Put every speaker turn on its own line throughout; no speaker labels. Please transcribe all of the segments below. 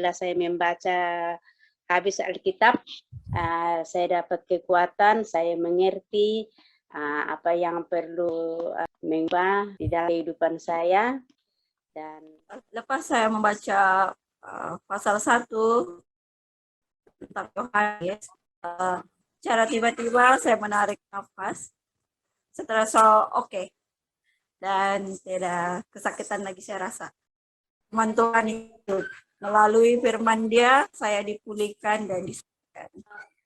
setelah saya membaca habis Alkitab, saya dapat kekuatan, saya mengerti apa yang perlu mengubah di dalam kehidupan saya. Dan
lepas saya membaca pasal 1 tentang Yohanes, cara tiba-tiba saya menarik nafas. Setelah oke. Dan tidak kesakitan lagi saya rasa. Firman Tuhan itu melalui firman Dia saya dipulihkan dan disembuhkan.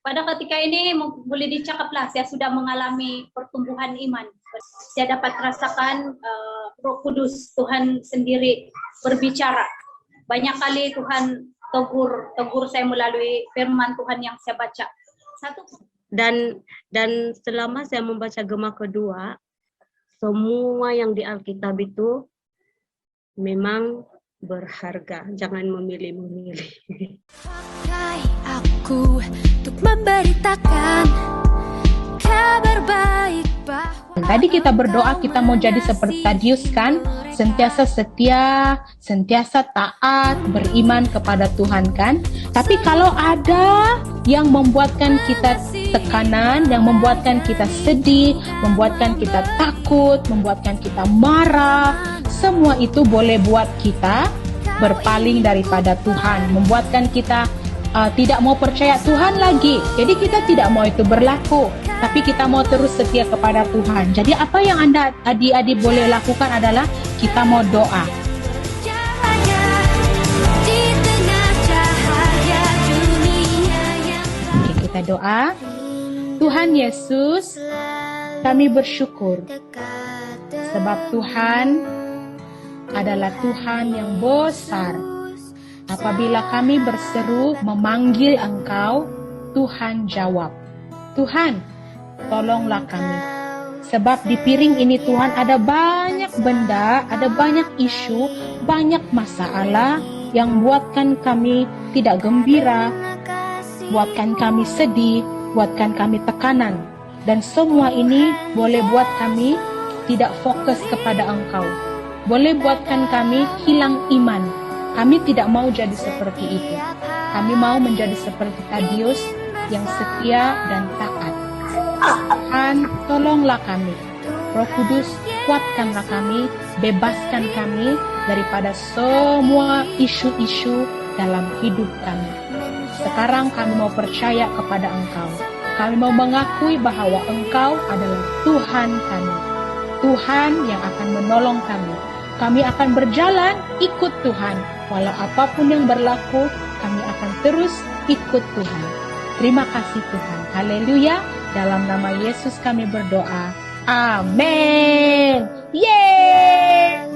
Pada ketika ini boleh dicakaplah saya sudah mengalami pertumbuhan iman. Saya dapat rasakan Roh Kudus Tuhan sendiri berbicara. Banyak kali Tuhan tegur saya melalui firman Tuhan yang saya baca.
Dan selama saya membaca Gema kedua, semua yang di Alkitab itu memang berharga. Jangan memilih-memilih.
Pakai aku untuk memberitakan kabar baik bahwa
tadi kita berdoa kita mau jadi seperti Tadius kan, sentiasa setia, sentiasa taat, beriman kepada Tuhan kan. Tapi kalau ada yang membuatkan kita tekanan, yang membuatkan kita sedih, membuatkan kita takut, membuatkan kita marah, semua itu boleh buat kita berpaling daripada Tuhan, membuatkan kita tidak mau percaya Tuhan lagi. Jadi kita tidak mau itu berlaku, tapi kita mau terus setia kepada Tuhan. Jadi apa yang Anda adik-adik boleh lakukan adalah kita mau doa. Oke, kita doa. Tuhan Yesus, kami bersyukur sebab Tuhan adalah Tuhan yang besar. Apabila kami berseru memanggil Engkau, Tuhan jawab. Tuhan, tolonglah kami. Sebab di piring ini Tuhan ada banyak benda, ada banyak isu, banyak masalah yang buatkan kami tidak gembira, buatkan kami sedih, buatkan kami tekanan. Dan semua ini boleh buat kami tidak fokus kepada Engkau. Boleh buatkan kami hilang iman. Kami tidak mau jadi seperti itu. Kami mau menjadi seperti Tadius yang setia dan taat. Tuhan, tolonglah kami. Roh Kudus, kuatkanlah kami, bebaskan kami daripada semua isu-isu dalam hidup kami. Sekarang kami mau percaya kepada Engkau. Kami mau mengakui bahwa Engkau adalah Tuhan kami. Tuhan yang akan menolong kami. Kami akan berjalan ikut Tuhan. Walau apapun yang berlaku, kami akan terus ikut Tuhan. Terima kasih Tuhan. Haleluya. Dalam nama Yesus kami berdoa. Amin. Yes.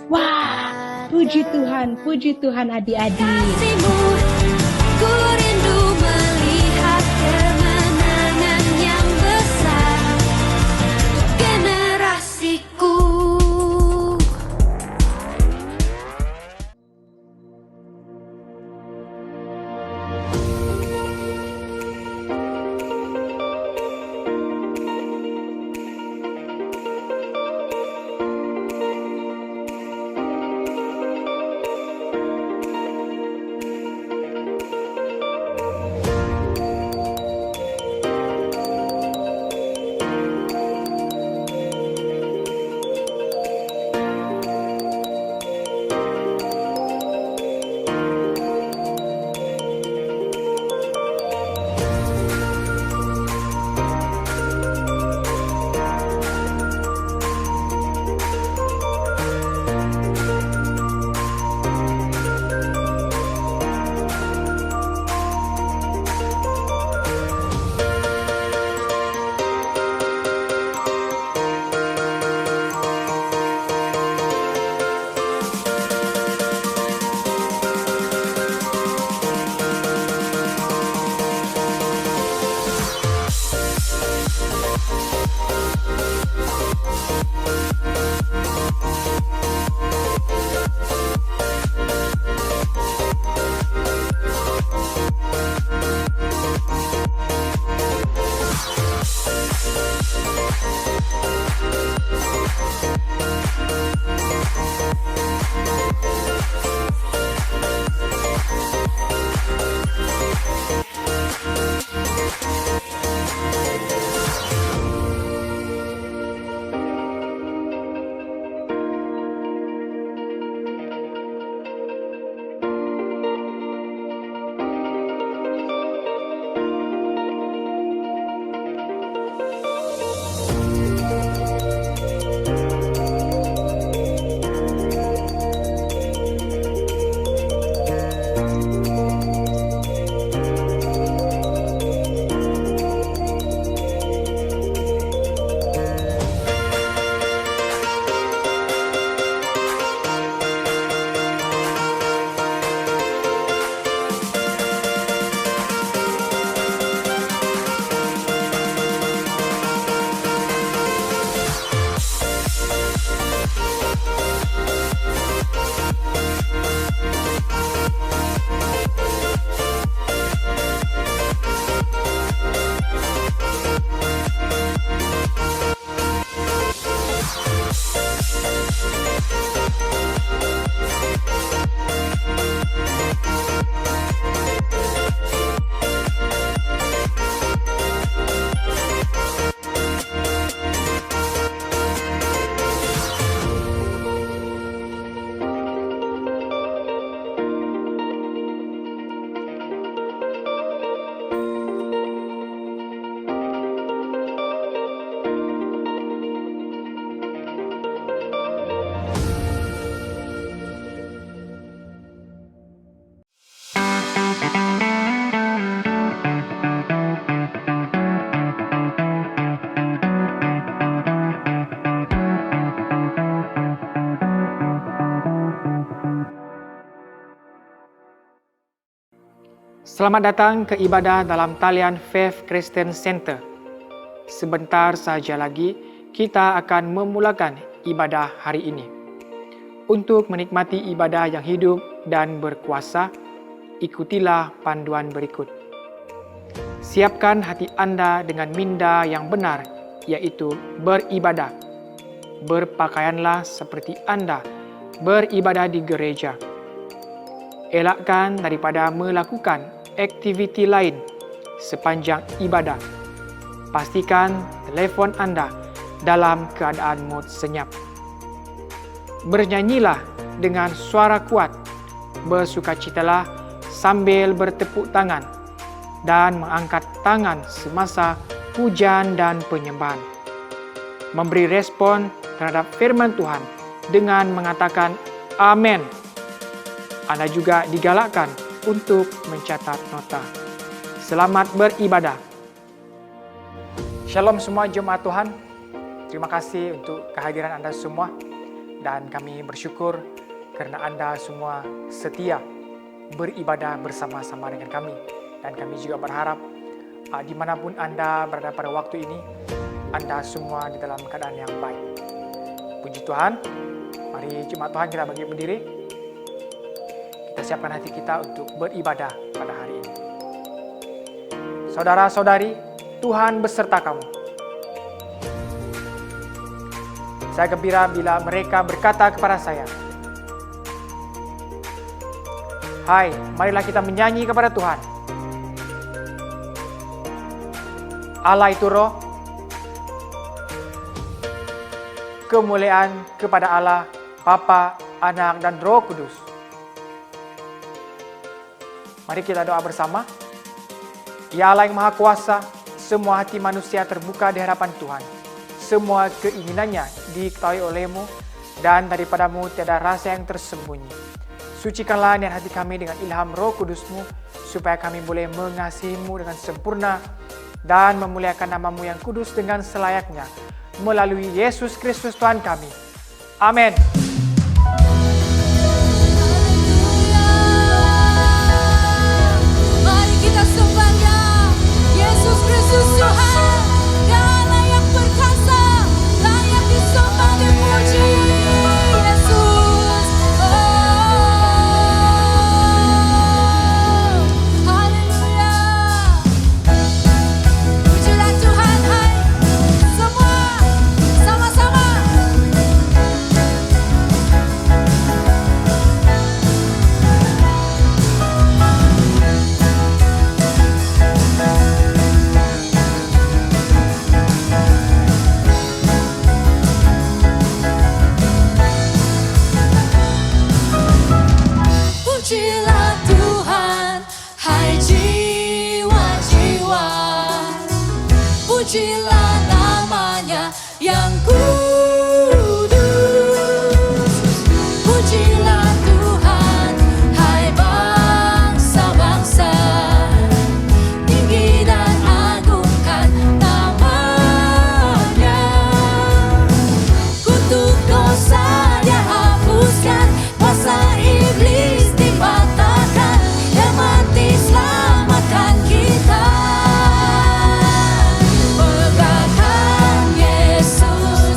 Wah, puji Tuhan adik-adik.
ku rindu melihat kemenangan yang besar untuk generasiku.
Selamat datang ke ibadah dalam talian Faith Christian Center. Sebentar saja lagi kita akan memulakan ibadah hari ini. Untuk menikmati ibadah yang hidup dan berkuasa, ikutilah panduan berikut. Siapkan hati Anda dengan minda yang benar, yaitu beribadah. Berpakaianlah seperti Anda beribadah di gereja. Elakkan daripada melakukan aktiviti lain sepanjang ibadah. Pastikan telefon Anda dalam keadaan mode senyap. Bernyanyilah dengan suara kuat, bersukacitalah sambil bertepuk tangan dan mengangkat tangan semasa pujian dan penyembahan. Memberi respon terhadap firman Tuhan dengan mengatakan amin. Anda juga digalakkan untuk mencatat nota. Selamat beribadah. Shalom semua jemaat Tuhan. Terima kasih untuk kehadiran Anda semua. Dan kami bersyukur kerana Anda semua setia beribadah bersama-sama dengan kami. Dan kami juga berharap dimanapun Anda berada pada waktu ini, Anda semua di dalam keadaan yang baik. Puji Tuhan. Mari jemaat Tuhan kita bangkit berdiri. Kita siapkan hati kita untuk beribadah pada hari ini. Saudara-saudari, Tuhan beserta kamu. Saya gembira bila mereka berkata kepada saya, "Hai, marilah kita menyanyi kepada Tuhan." Allah itu roh. Kemuliaan kepada Allah, Bapa, Anak, dan Roh Kudus. Mari kita doa bersama. Ya Allah yang Maha Kuasa, semua hati manusia terbuka di hadapan Tuhan. Semua keinginannya diketahui oleh-Mu, dan daripadamu tiada rasa yang tersembunyi. Sucikanlah niat hati kami dengan ilham Roh Kudus-Mu, supaya kami boleh mengasihi-Mu dengan sempurna dan memuliakan nama-Mu yang kudus dengan selayaknya, melalui Yesus Kristus Tuhan kami. Amin.
Mari kita sembah Dia, Yesus Kristus Tuhan, Dia Allah yang perkasa, layak disembah dan dipuji. Yesus, haleluya. Pujilah Tuhan, hai semua, sama-sama. Pujilah Tuhan, hai jiwa-jiwa. Pujilah namanya yang kudus. Pujilah Tuhan, hai bangsa-bangsa. Tinggi dan agungkan namanya. Kutuk dosa Dia hapuskan, kuasa iblis dipatahkan, Dia mati selamatkan kita. Megahkan Yesus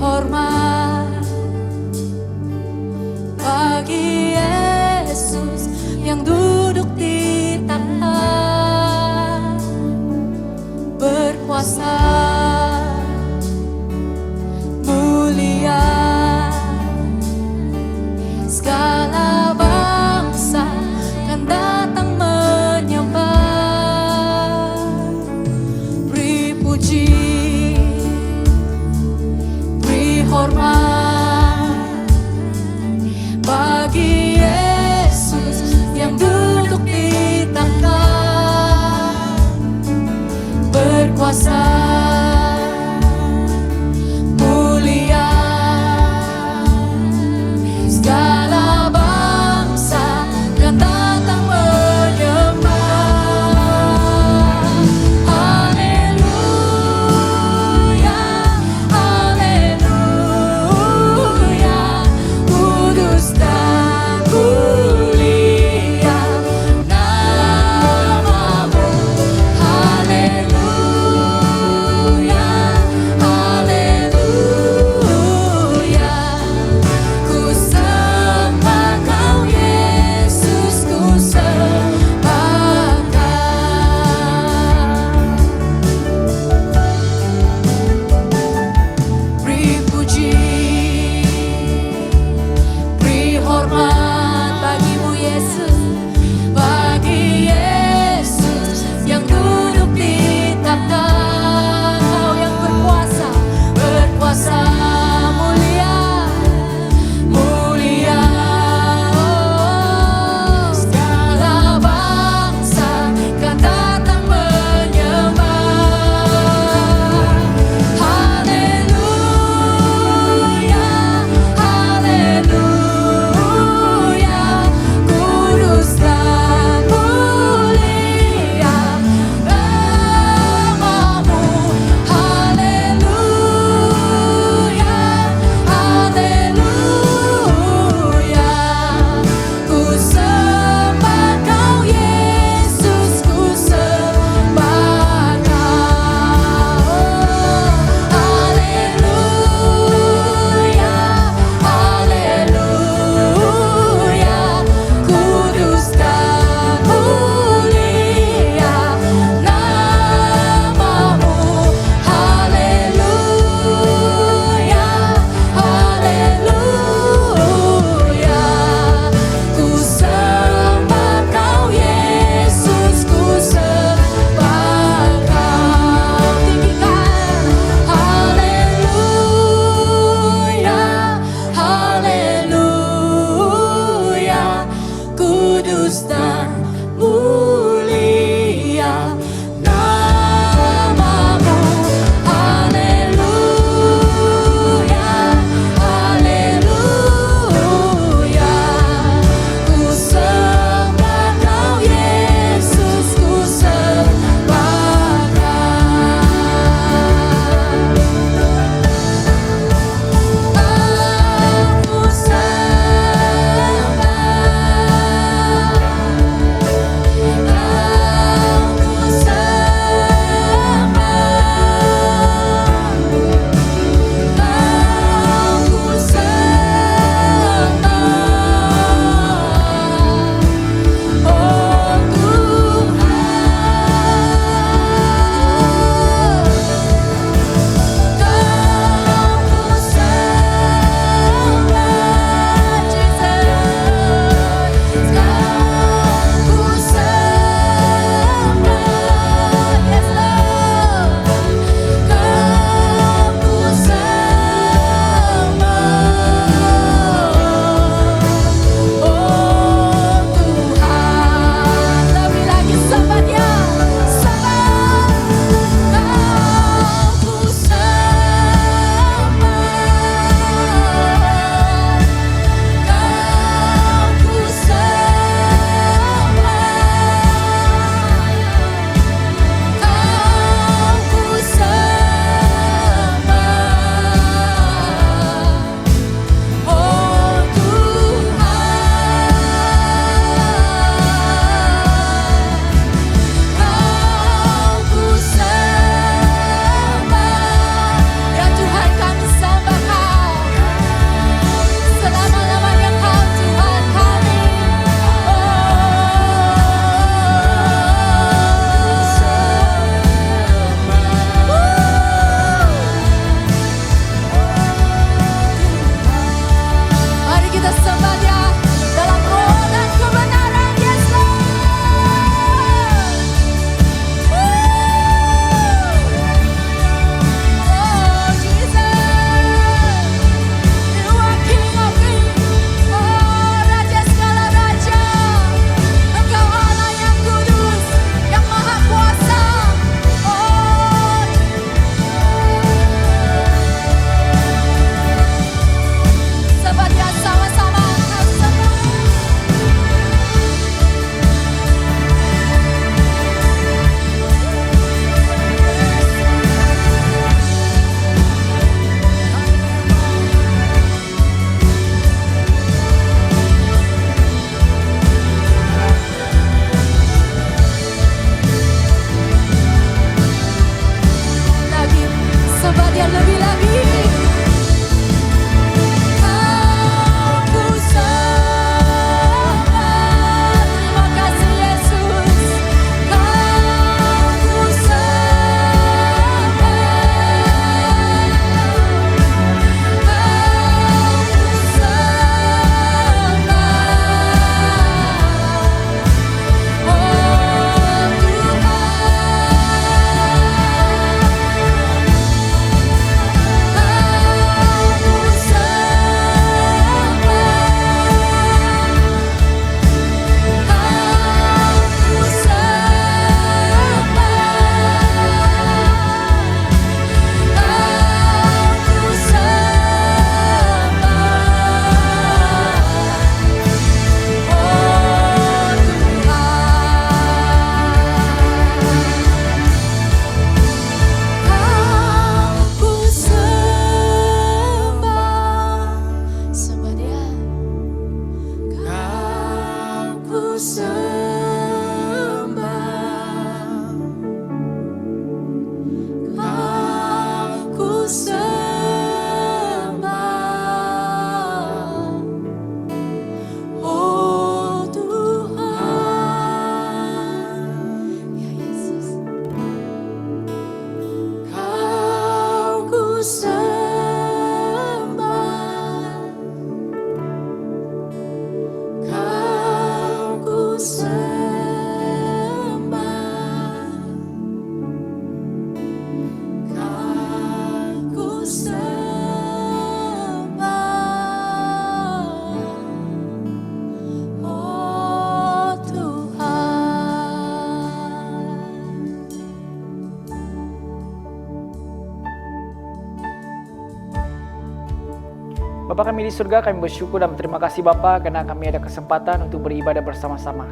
hormat bagi Yesus yang duduk di takhta berkuasa mulia. Segala bangsa kan datang menyembah, beri puji, beri hormat bagi Yesus yang duduk di takhta berkuasa mulia. Segala bangsa kan datang menyembah. Haleluya, haleluya.
Bapa kami di surga, kami bersyukur dan berterima kasih Bapa karena kami ada kesempatan untuk beribadah bersama-sama.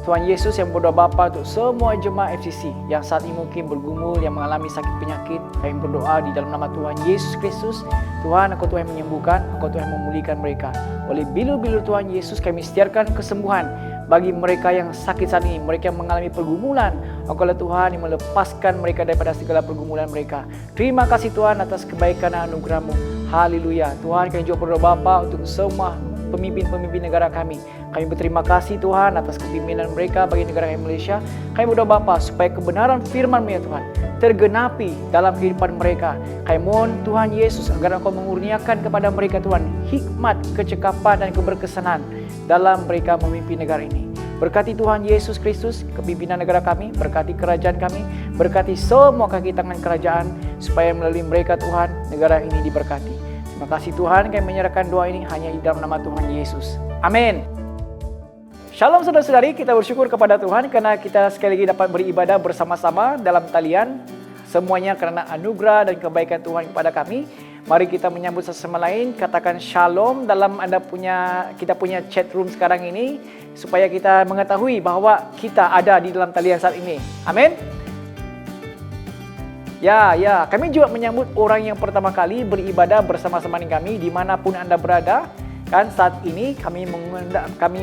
Tuhan Yesus yang berdoa Bapa untuk semua jemaah FCC yang saat ini mungkin bergumul, yang mengalami sakit penyakit, kami berdoa di dalam nama Tuhan Yesus Kristus. Tuhan, Engkau Tuhan yang menyembuhkan, Engkau Tuhan yang memulihkan mereka. Oleh bilur-bilur Tuhan Yesus, kami setiarkan kesembuhan bagi mereka yang sakit saat ini, mereka yang mengalami pergumulan. Engkau lah Tuhan yang melepaskan mereka daripada segala pergumulan mereka. Terima kasih Tuhan atas kebaikan dan anugerah-Mu. Haleluya. Tuhan, kami juga berdoa Bapa untuk semua pemimpin-pemimpin negara kami. Kami berterima kasih Tuhan atas kepimpinan mereka bagi negara kami Malaysia. Kami berdoa Bapa supaya kebenaran firman-Mu ya Tuhan tergenapi dalam kehidupan mereka. Kami mohon Tuhan Yesus agar Engkau mengurniakan kepada mereka Tuhan hikmat, kecekapan dan keberkesanan dalam mereka memimpin negara ini. Berkati Tuhan Yesus Kristus kepimpinan negara kami, berkati kerajaan kami, berkati semua kaki tangan kerajaan supaya melalui mereka Tuhan negara ini diberkati. Terima kasih Tuhan, kami menyerahkan doa ini hanya di dalam nama Tuhan Yesus. Amin. Shalom saudara-saudari, kita bersyukur kepada Tuhan karena kita sekali lagi dapat beribadah bersama-sama dalam talian. Semuanya karena anugerah dan kebaikan Tuhan kepada kami. Mari kita menyambut sesama lain, katakan shalom dalam kita punya chat room sekarang ini supaya kita mengetahui bahwa kita ada di dalam talian saat ini. Amin. Ya, kami juga menyambut orang yang pertama kali beribadah bersama-sama dengan kami dimanapun Anda berada. Kan saat ini kami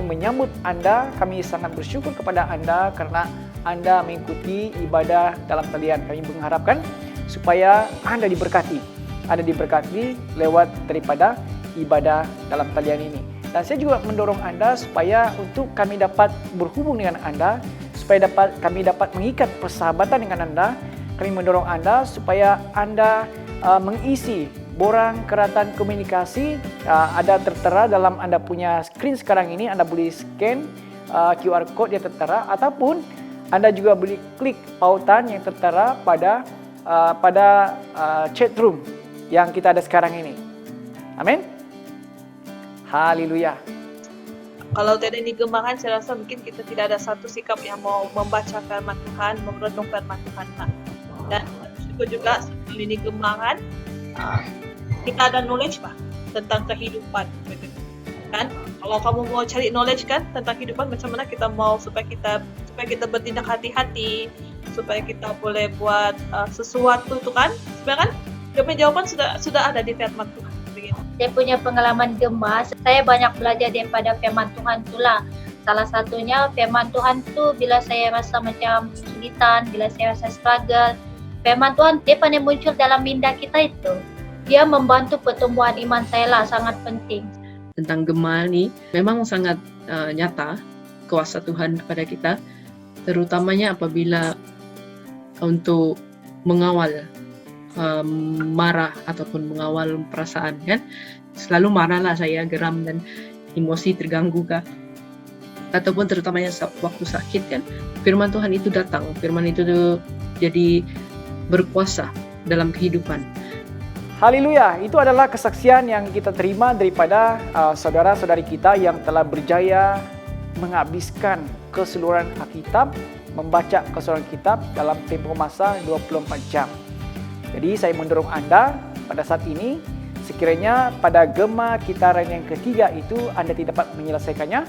menyambut Anda, kami sangat bersyukur kepada Anda karena Anda mengikuti ibadah dalam talian. Kami mengharapkan supaya Anda diberkati lewat daripada ibadah dalam talian ini. Dan saya juga mendorong Anda supaya untuk kami dapat berhubung dengan Anda, supaya kami dapat mengikat persahabatan dengan Anda. Kami mendorong Anda supaya Anda mengisi borang keratan komunikasi ada tertera dalam Anda punya screen sekarang ini. Anda boleh scan QR code yang tertera ataupun Anda juga boleh klik pautan yang tertera pada chat room yang kita ada sekarang ini. Amin. Haleluya.
Kalau tidak digemakan, saya rasa mungkin kita tidak ada satu sikap yang mau membaca firman Tuhan, merenung firman Tuhan. Dan juga sebelum ini digemakan, kita ada knowledge tentang kehidupan, kan? Kalau kamu mau cari knowledge kan tentang kehidupan, macam mana kita mau supaya kita bertindak hati-hati, supaya kita boleh buat sesuatu tu kan? Sebenarnya kan jawaban sudah ada di firman Tuhan. Begitu.
Saya punya pengalaman gema, saya banyak belajar daripada firman Tuhan itulah. Salah satunya firman Tuhan tu bila saya rasa macam kesulitan, bila saya rasa struggle, firman Tuhan dia pandai muncul dalam minda kita itu. Dia membantu pertumbuhan iman saya lah, sangat penting.
Tentang gema ni memang sangat nyata kuasa Tuhan kepada kita, terutamanya apabila untuk mengawal marah ataupun mengawal perasaan kan. Selalu marahlah saya, geram dan emosi terganggu kah, ataupun terutamanya waktu sakit kan, firman Tuhan itu datang, firman itu jadi berkuasa dalam kehidupan.
Haleluya, itu adalah kesaksian yang kita terima daripada saudara-saudari kita yang telah berjaya menghabiskan keseluruhan Alkitab, membaca keseluruhan kitab dalam tempoh masa 24 jam. Jadi saya mendorong Anda pada saat ini, sekiranya pada gema kitaran yang ketiga itu Anda tidak dapat menyelesaikannya,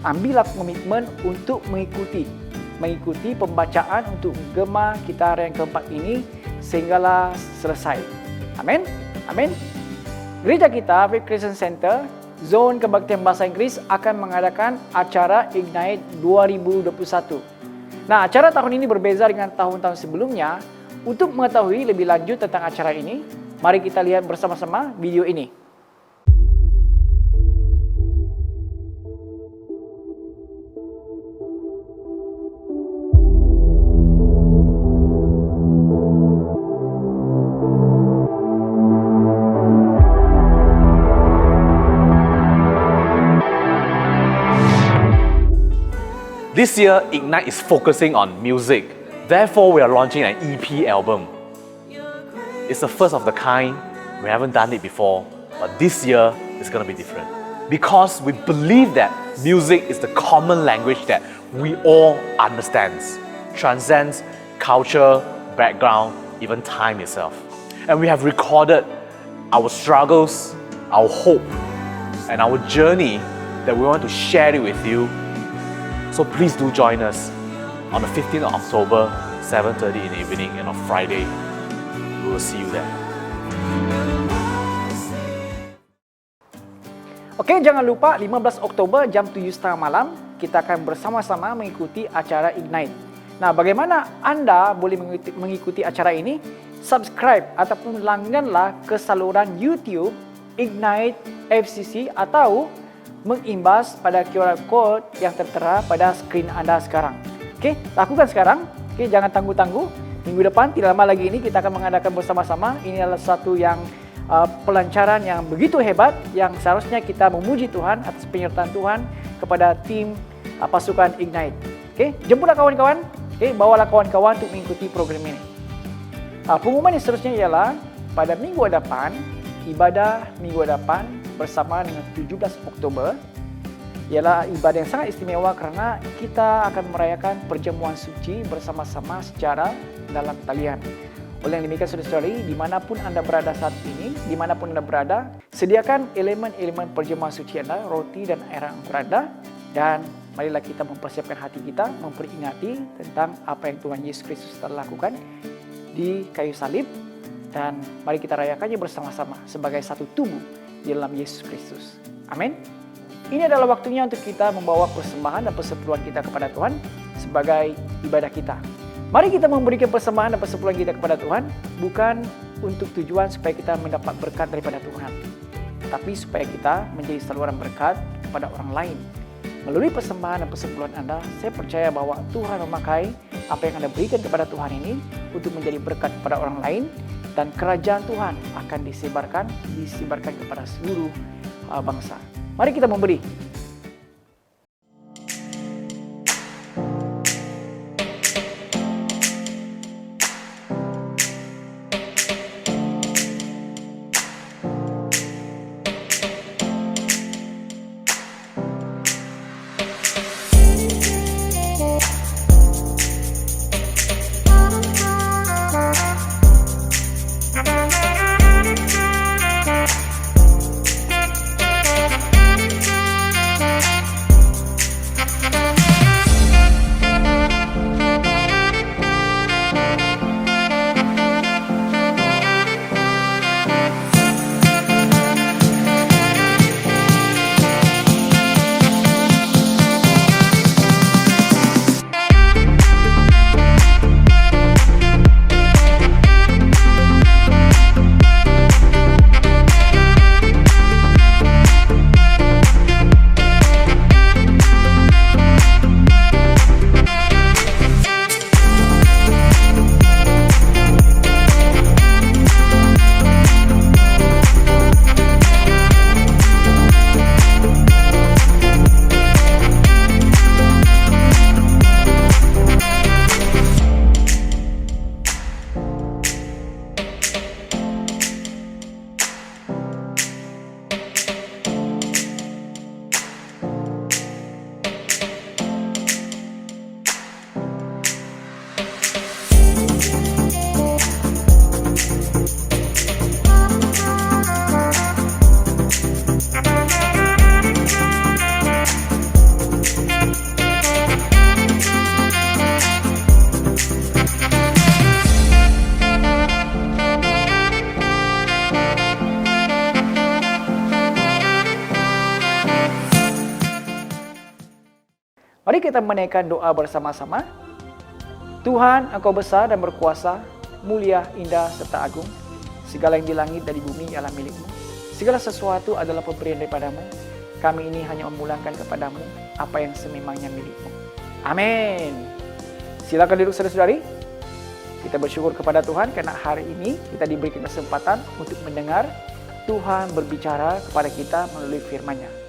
ambillah komitmen untuk mengikuti pembacaan untuk gema kitaran yang keempat ini sehinggalah selesai. Amin. Amin. Gereja kita, Faith Christian Center, Zon Kebaktian Bahasa Inggris akan mengadakan acara Ignite 2021. Nah, acara tahun ini berbeza dengan tahun-tahun sebelumnya. Untuk mengetahui lebih lanjut tentang acara ini, mari kita lihat bersama-sama video ini.
This year, Ignite is focusing on music. Therefore, we are launching an EP album. It's the first of the kind. We haven't done it before, but this year is going to be different. Because we believe that music is the common language that we all understand, transcends culture, background, even time itself. And we have recorded our struggles, our hope, and our journey that we want to share it with you. So please do join us on the 15th of October, 7:30 in the evening, and on Friday. We will see you there.
Oke, jangan lupa 15 Oktober jam 7.30 malam kita akan bersama-sama mengikuti acara Ignite. Nah, bagaimana Anda boleh mengikuti acara ini? Subscribe ataupun langganlah ke saluran YouTube Ignite FCC atau mengimbas pada QR code yang tertera pada skrin Anda sekarang. Oke, lakukan sekarang. Oke, jangan tangguh-tangguh. Minggu depan, tidak lama lagi ini kita akan mengadakan bersama-sama. Ini adalah satu yang pelancaran yang begitu hebat yang seharusnya kita memuji Tuhan atas penyertaan Tuhan kepada tim pasukan Ignite. Oke, jemputlah kawan-kawan. Oke, bawalah kawan-kawan untuk mengikuti program ini. Pengumuman yang seterusnya ialah pada minggu depan, ibadah minggu depan bersama dengan 17 Oktober ialah ibadah yang sangat istimewa karena kita akan merayakan perjamuan suci bersama-sama secara dalam talian. Oleh yang demikian, saudara-saudari, dimanapun Anda berada saat ini, dimanapun Anda berada, sediakan elemen-elemen perjamuan suci Anda, roti dan air anggur Anda, dan marilah kita mempersiapkan hati kita, memperingati tentang apa yang Tuhan Yesus Kristus telah lakukan di kayu salib, dan mari kita rayakannya bersama-sama sebagai satu tubuh di dalam Yesus Kristus. Amin. Ini adalah waktunya untuk kita membawa persembahan dan persepuluhan kita kepada Tuhan sebagai ibadah kita. Mari kita memberikan persembahan dan persepuluhan kita kepada Tuhan bukan untuk tujuan supaya kita mendapat berkat daripada Tuhan, tapi supaya kita menjadi saluran berkat kepada orang lain. Melalui persembahan dan persepuluhan Anda, saya percaya bahwa Tuhan memakai apa yang Anda berikan kepada Tuhan ini untuk menjadi berkat kepada orang lain, dan kerajaan Tuhan akan disebarkan kepada seluruh bangsa. Mari kita memberi. Mari kita menaikkan doa bersama-sama. Tuhan, Engkau besar dan berkuasa, mulia, indah, serta agung. Segala yang di langit dan di bumi adalah milik-Mu. Segala sesuatu adalah pemberian daripada-Mu. Kami ini hanya memulangkan kepadamu apa yang sememangnya milik-Mu. Amin. Silakan duduk saudara-saudari. Kita bersyukur kepada Tuhan karena hari ini kita diberikan kesempatan untuk mendengar Tuhan berbicara kepada kita melalui firman-Nya.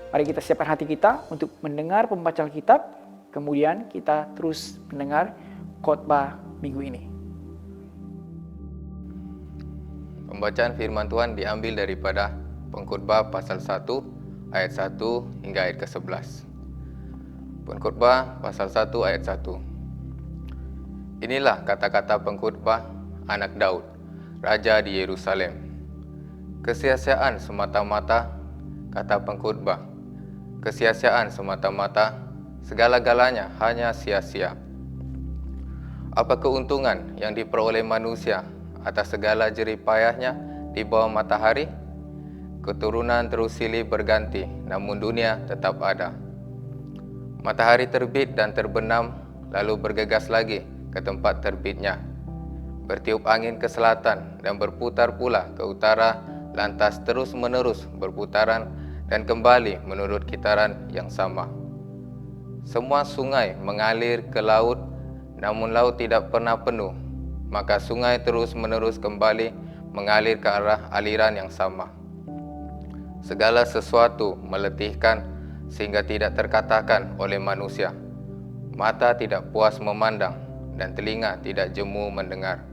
Mari kita siapkan hati kita untuk mendengar pembacaan kitab, kemudian kita terus mendengar khotbah minggu ini.
Pembacaan firman Tuhan diambil daripada Pengkhotbah pasal 1 ayat 1 hingga ayat ke-11. Pengkhotbah pasal 1 ayat 1. Inilah kata-kata pengkhotbah anak Daud, raja di Yerusalem. Kesia-siaan semata-mata, kata pengkhotbah. Kesia-siaan semata-mata, segala-galanya hanya sia-sia. Apa keuntungan yang diperoleh manusia atas segala jerih payahnya di bawah matahari? Keturunan terus silih berganti, namun dunia tetap ada. Matahari terbit dan terbenam, lalu bergegas lagi ke tempat terbitnya. Bertiup angin ke selatan dan berputar pula ke utara, lantas terus-menerus berputaran dan kembali menurut kitaran yang sama. Semua sungai mengalir ke laut, namun laut tidak pernah penuh. Maka sungai terus-menerus kembali mengalir ke arah aliran yang sama. Segala sesuatu meletihkan sehingga tidak terkatakan oleh manusia. Mata tidak puas memandang dan telinga tidak jemu mendengar.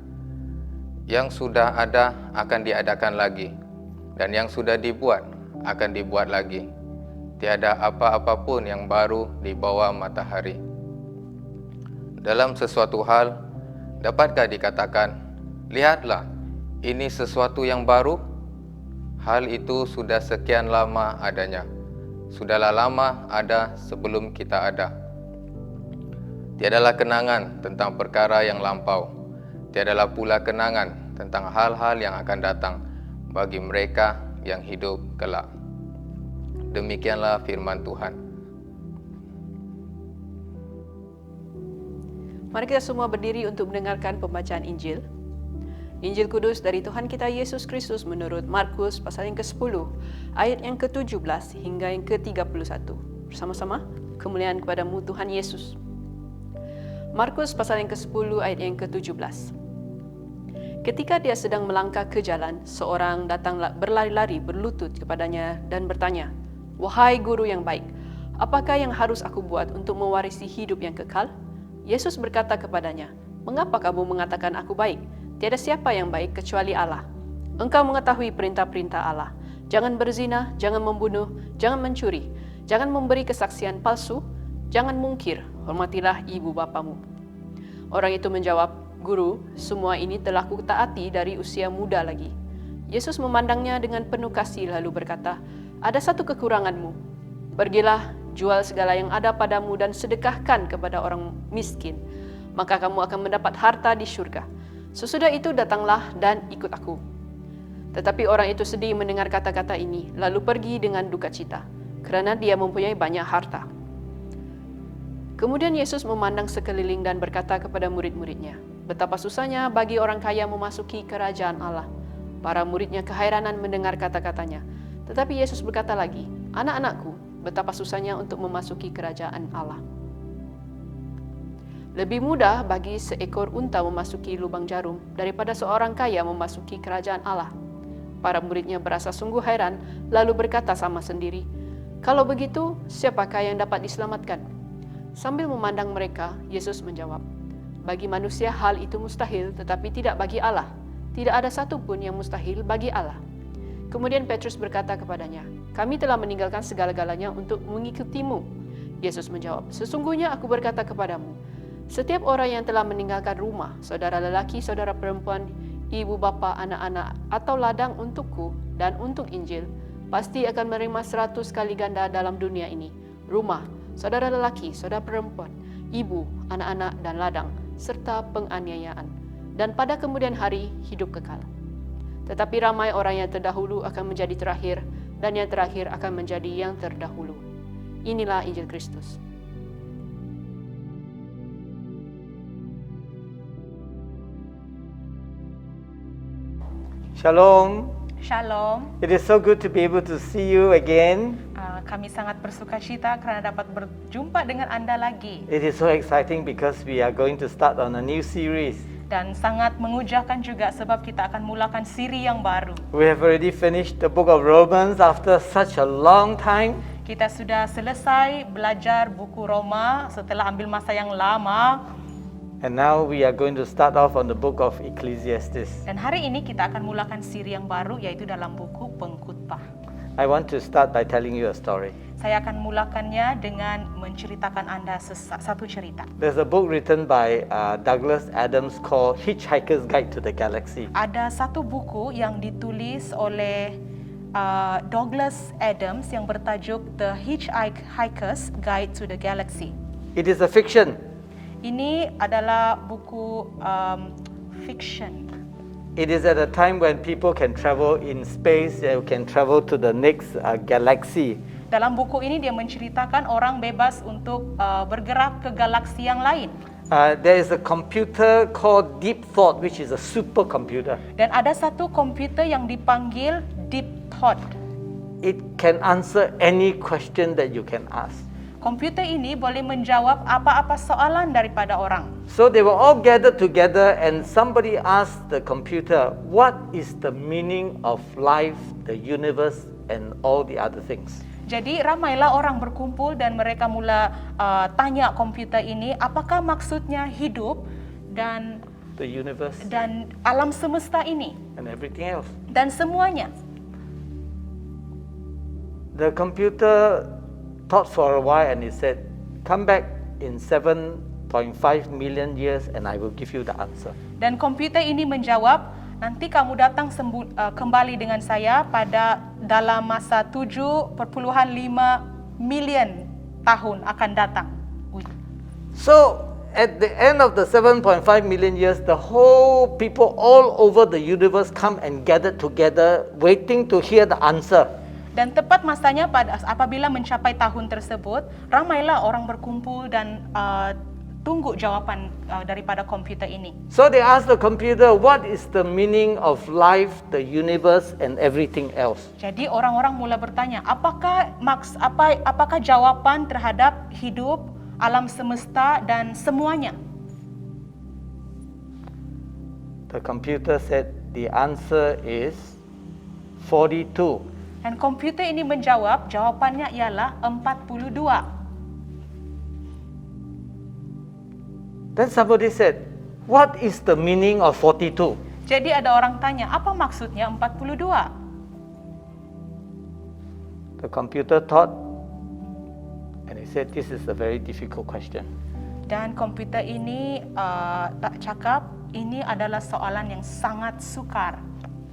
Yang sudah ada akan diadakan lagi, dan yang sudah dibuat akan dibuat lagi. Tiada apa-apa pun yang baru di bawah matahari. Dalam sesuatu hal, dapatkah dikatakan, lihatlah, ini sesuatu yang baru? Hal itu sudah sekian lama adanya. Sudahlah lama ada sebelum kita ada. Tiadalah kenangan tentang perkara yang lampau. Tiadalah pula kenangan tentang hal-hal yang akan datang bagi mereka yang hidup kelak. Demikianlah firman Tuhan.
Mari kita semua berdiri untuk mendengarkan pembacaan Injil. Injil Kudus dari Tuhan kita Yesus Kristus menurut Markus pasal yang ke-10 ayat yang ke-17 hingga yang ke-31. Bersama-sama, kemuliaan kepadamu Tuhan Yesus. Markus pasal yang ke-10 ayat yang ke-17. Ketika dia sedang melangkah ke jalan, seorang datang berlari-lari berlutut kepadanya dan bertanya, "Wahai guru yang baik, apakah yang harus aku buat untuk mewarisi hidup yang kekal?" Yesus berkata kepadanya, "Mengapa kamu mengatakan aku baik? Tiada siapa yang baik kecuali Allah. Engkau mengetahui perintah-perintah Allah. Jangan berzina, jangan membunuh, jangan mencuri, jangan memberi kesaksian palsu, jangan mungkir, hormatilah ibu bapamu." Orang itu menjawab, "Guru, semua ini telah kutaati dari usia muda lagi." Yesus memandangnya dengan penuh kasih lalu berkata, "Ada satu kekuranganmu. Pergilah, jual segala yang ada padamu dan sedekahkan kepada orang miskin, maka kamu akan mendapat harta di surga. Sesudah itu datanglah dan ikut aku." Tetapi orang itu sedih mendengar kata-kata ini, lalu pergi dengan duka cita, kerana dia mempunyai banyak harta. Kemudian Yesus memandang sekeliling dan berkata kepada murid-muridnya, "Betapa susahnya bagi orang kaya memasuki kerajaan Allah." Para muridnya keheranan mendengar kata-katanya. Tetapi Yesus berkata lagi, "Anak-anakku, betapa susahnya untuk memasuki kerajaan Allah. Lebih mudah bagi seekor unta memasuki lubang jarum daripada seorang kaya memasuki kerajaan Allah." Para muridnya berasa sungguh heran, lalu berkata sama sendiri, "Kalau begitu, siapakah yang dapat diselamatkan?" Sambil memandang mereka, Yesus menjawab, "Bagi manusia hal itu mustahil, tetapi tidak bagi Allah. Tidak ada satu pun yang mustahil bagi Allah." Kemudian Petrus berkata kepadanya, "Kami telah meninggalkan segala-galanya untuk mengikutimu." Yesus menjawab, "Sesungguhnya aku berkata kepadamu, setiap orang yang telah meninggalkan rumah, saudara lelaki, saudara perempuan, ibu bapa, anak-anak, atau ladang untukku dan untuk Injil, pasti akan menerima 100 kali ganda dalam dunia ini. Rumah, saudara lelaki, saudara perempuan, ibu, anak-anak, dan ladang, serta penganiayaan. Dan pada kemudian hari, hidup kekal. Tetapi ramai orang yang terdahulu akan menjadi terakhir, dan yang terakhir akan menjadi yang terdahulu." Inilah Injil Kristus.
Shalom.
Shalom.
It is so good to be able to see you again.
Kami sangat bersukacita kerana dapat berjumpa dengan anda lagi.
It is so exciting because we are going to start on a new series.
Dan sangat mengujahkan juga sebab kita akan mulakan siri yang baru.
We have already finished the book of Romans after such a long time.
Kita sudah selesai belajar buku Roma setelah ambil masa yang lama.
And now we are going to start off on the book of Ecclesiastes.
Dan hari ini kita akan mulakan siri yang baru yaitu dalam buku Pengkhotbah.
I want to start by telling you a story.
saya akan mulakannya dengan menceritakan Anda satu cerita.
There's a book written by Douglas Adams called Hitchhiker's Guide to the Galaxy.
Ada satu buku yang ditulis oleh Douglas Adams yang bertajuk The Hitchhiker's Guide to the Galaxy.
It is a fiction.
Ini adalah buku fiction.
It is at a time when people can travel in space, they can travel to the next galaxy.
Dalam buku ini dia menceritakan orang bebas untuk bergerak ke galaksi yang lain.
There is a computer called Deep Thought, which is a supercomputer.
Dan ada satu komputer yang dipanggil Deep Thought.
It can answer any question that you can ask.
Komputer ini boleh menjawab apa-apa soalan daripada orang.
So they were all gathered together and somebody asked the computer, what is the meaning of life, the universe and all the other things?
Jadi ramailah orang berkumpul dan mereka mula tanya komputer ini, apakah maksudnya hidup dan
the universe
dan alam semesta ini
and everything else.
dan semuanya.
The computer thought for a while and it said, come back in 7.5 million years and I will give you the answer.
Dan komputer ini menjawab, nanti kamu datang kembali dengan saya pada dalam masa 7.5 million tahun akan datang.
So at the end of the 7.5 million years, the whole people all over the universe come and gathered together waiting to hear the answer.
Dan tepat masanya apabila mencapai tahun tersebut, ramailah orang berkumpul dan tunggu jawapan daripada komputer ini.
So they asked the computer, what is the meaning of life, the universe and everything else?
Jadi orang-orang mula bertanya, apakah jawaban terhadap hidup, alam semesta dan semuanya?
The computer said the answer is 42.
Dan komputer ini menjawab, jawapannya ialah 42.
Then somebody said, what is the meaning of 42?
Jadi ada orang tanya, apa maksudnya 42?
The computer thought, and he said, this is a very difficult question.
Dan komputer ini tak cakap, ini adalah soalan yang sangat sukar.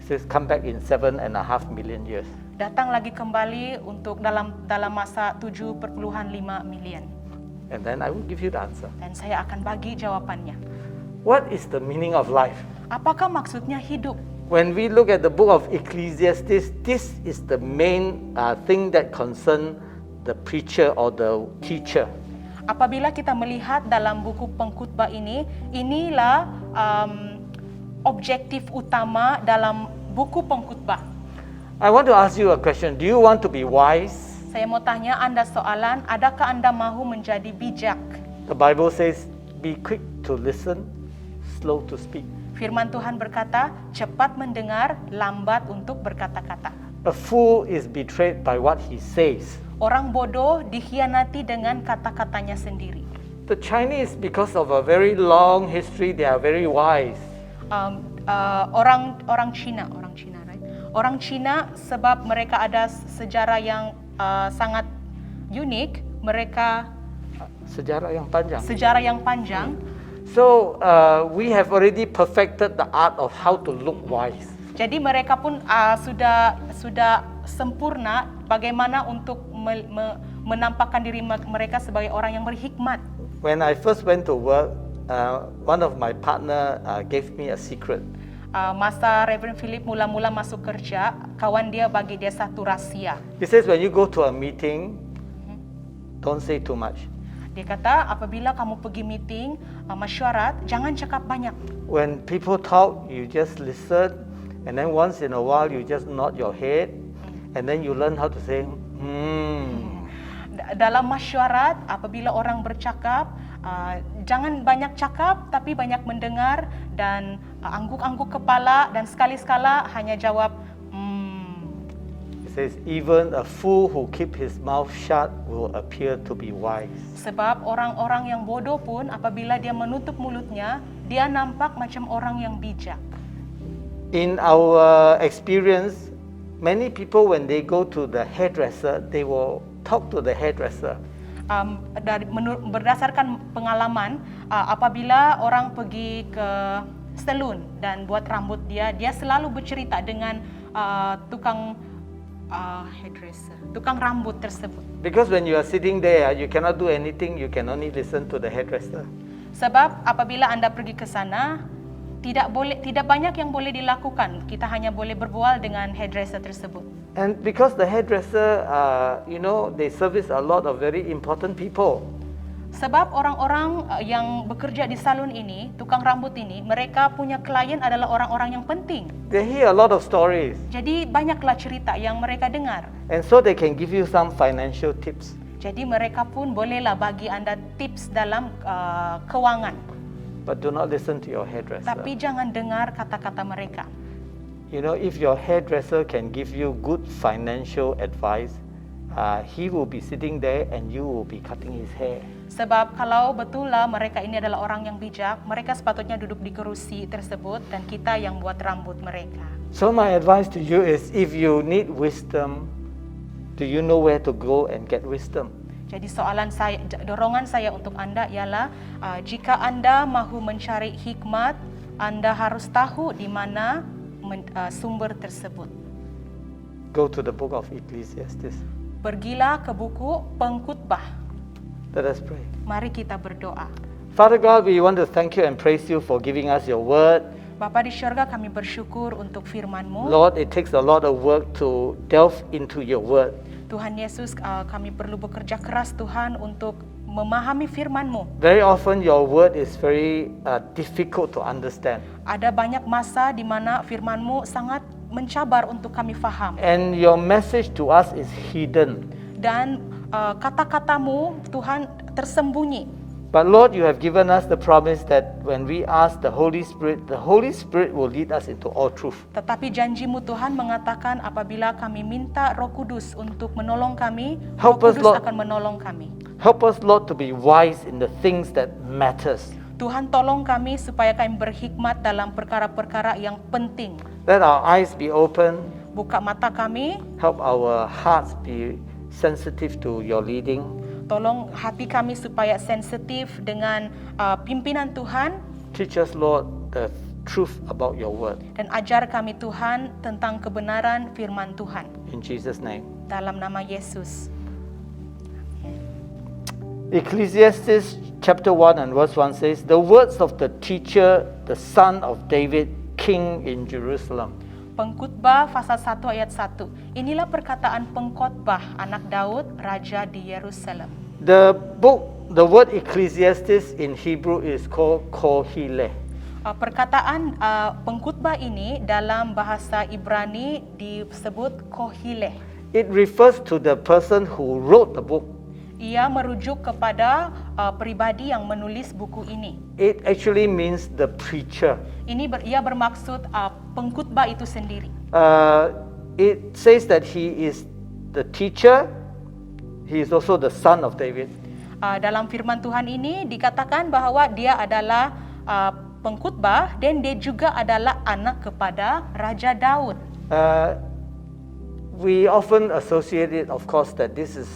He says, come back in 7.5 million years.
Datang lagi kembali untuk dalam masa 7.5 million.
And then I will give you the answer.
Dan saya akan bagi jawapannya.
What is the meaning of life?
Apakah maksudnya hidup?
When we look at the book of Ecclesiastes, this is the main thing that concern the preacher or the teacher.
Apabila kita melihat dalam buku pengkhotbah ini, inilah objektif utama dalam buku pengkhotbah.
I want to ask you a question. Do you want to be wise?
Saya mau tanya Anda soalan, adakah Anda mahu menjadi bijak?
The Bible says, be quick to listen, slow to speak.
Firman Tuhan berkata, cepat mendengar, lambat untuk berkata-kata.
A fool is betrayed by what he says.
Orang bodoh dikhianati dengan kata-katanya sendiri.
The Chinese, because of a very long history, they are very wise.
Orang Cina, right? Orang Cina sebab mereka ada sejarah yang sangat unik, mereka
sejarah yang panjang. So we have already perfected the art of how to look wise.
Jadi mereka pun sudah sempurna bagaimana untuk menampakkan diri mereka sebagai orang yang berhikmat.
When I first went to work, one of my partner gave me a secret.
Masa Reverend Philip mula-mula masuk kerja, kawan dia bagi dia satu rahsia.
He says when you go to a meeting, don't say too much.
Dia kata apabila kamu pergi meeting, mesyuarat, jangan cakap banyak.
When people talk, you just listen, and then once in a while you just nod your head, and then you learn how to say,
Dalam mesyuarat, apabila orang bercakap, jangan banyak cakap tapi banyak mendengar dan angguk-angguk kepala dan sekali-sekala hanya jawab
It says even a fool who keep his mouth shut will appear to be wise.
Sebab orang-orang yang bodoh pun apabila dia menutup mulutnya, dia nampak macam orang yang bijak.
In our experience, many people when they go to the hairdresser, they will talk to the hairdresser.
Berdasarkan pengalaman, apabila orang pergi ke salon dan buat rambut dia selalu bercerita dengan tukang hairdresser, tukang rambut tersebut.
Because when you are sitting there, you cannot do anything, you can only listen to the hairdresser.
Sebab apabila Anda pergi ke sana, tidak banyak yang boleh dilakukan. Kita hanya boleh berbual dengan hairdresser tersebut.
And because the hairdresser, they service a lot of very important people.
Sebab orang-orang yang bekerja di salon ini, tukang rambut ini, mereka punya klien adalah orang-orang yang penting.
They hear a lot of stories.
Jadi banyaklah cerita yang mereka dengar.
And so they can give you some financial tips.
Jadi mereka pun bolehlah bagi Anda tips dalam keuangan.
But do not listen to your hairdresser.
Tapi jangan dengar kata-kata mereka.
If your hairdresser can give you good financial advice, he will be sitting there and you will be cutting his hair.
Sebab kalau betullah mereka ini adalah orang yang bijak, mereka sepatutnya duduk di kerusi tersebut dan kita yang buat rambut mereka.
So my advice to you is, if you need wisdom, do you know where to go and get wisdom?
Jadi dorongan saya untuk Anda ialah jika Anda mahu mencari hikmat, Anda harus tahu di mana sumber tersebut.
Go to the book of Ecclesiastes.
Pergilah ke buku Pengkhotbah.
Let us pray.
Mari kita berdoa.
Father God, we want to thank you and praise you for giving us your word.
Bapa di syurga, kami bersyukur untuk firman-Mu.
Lord, it takes a lot of work to delve into your word.
Tuhan Yesus, kami perlu bekerja keras Tuhan untuk memahami firman-Mu.
Very often your word is very difficult to understand.
Ada banyak masa di mana firman-Mu sangat mencabar untuk kami faham.
And your message to us is hidden.
Dan kata-katamu Tuhan tersembunyi.
But Lord, you have given us the promise that when we ask the Holy Spirit will lead us into all truth.
Tetapi janji-Mu Tuhan mengatakan apabila kami minta Roh Kudus untuk menolong kami, Roh Kudus akan menolong kami.
Help us, Lord, to be wise in the things that matters.
Tuhan tolong kami supaya kami berhikmat dalam perkara-perkara yang penting.
Let our eyes be open.
Buka mata kami.
Help our hearts be sensitive to your leading.
Tolong hati kami supaya sensitif dengan pimpinan Tuhan.
Teach us, Lord, the truth about your word.
Dan ajar kami Tuhan tentang kebenaran firman Tuhan.
In Jesus' name.
Dalam nama Yesus.
Ecclesiastes chapter 1 and verse 1 says, the words of the teacher, the son of David, king in Jerusalem.
Pengkhotbah pasal 1 ayat 1. Inilah perkataan pengkhotbah anak Daud, raja di Yerusalem.
The word Ecclesiastes in Hebrew is called Kohile.
Perkataan pengkhotbah ini dalam bahasa Ibrani disebut Kohile.
It refers to the person who wrote the book.
Ia merujuk kepada pribadi yang menulis buku ini.
It actually means the preacher.
Ia bermaksud pengkhotbah itu sendiri.
It says that he is the teacher. He is also the son of David.
Dalam firman Tuhan ini dikatakan bahwa dia adalah pengkhotbah dan dia juga adalah anak kepada Raja Daud.
We often associate it, of course, that this is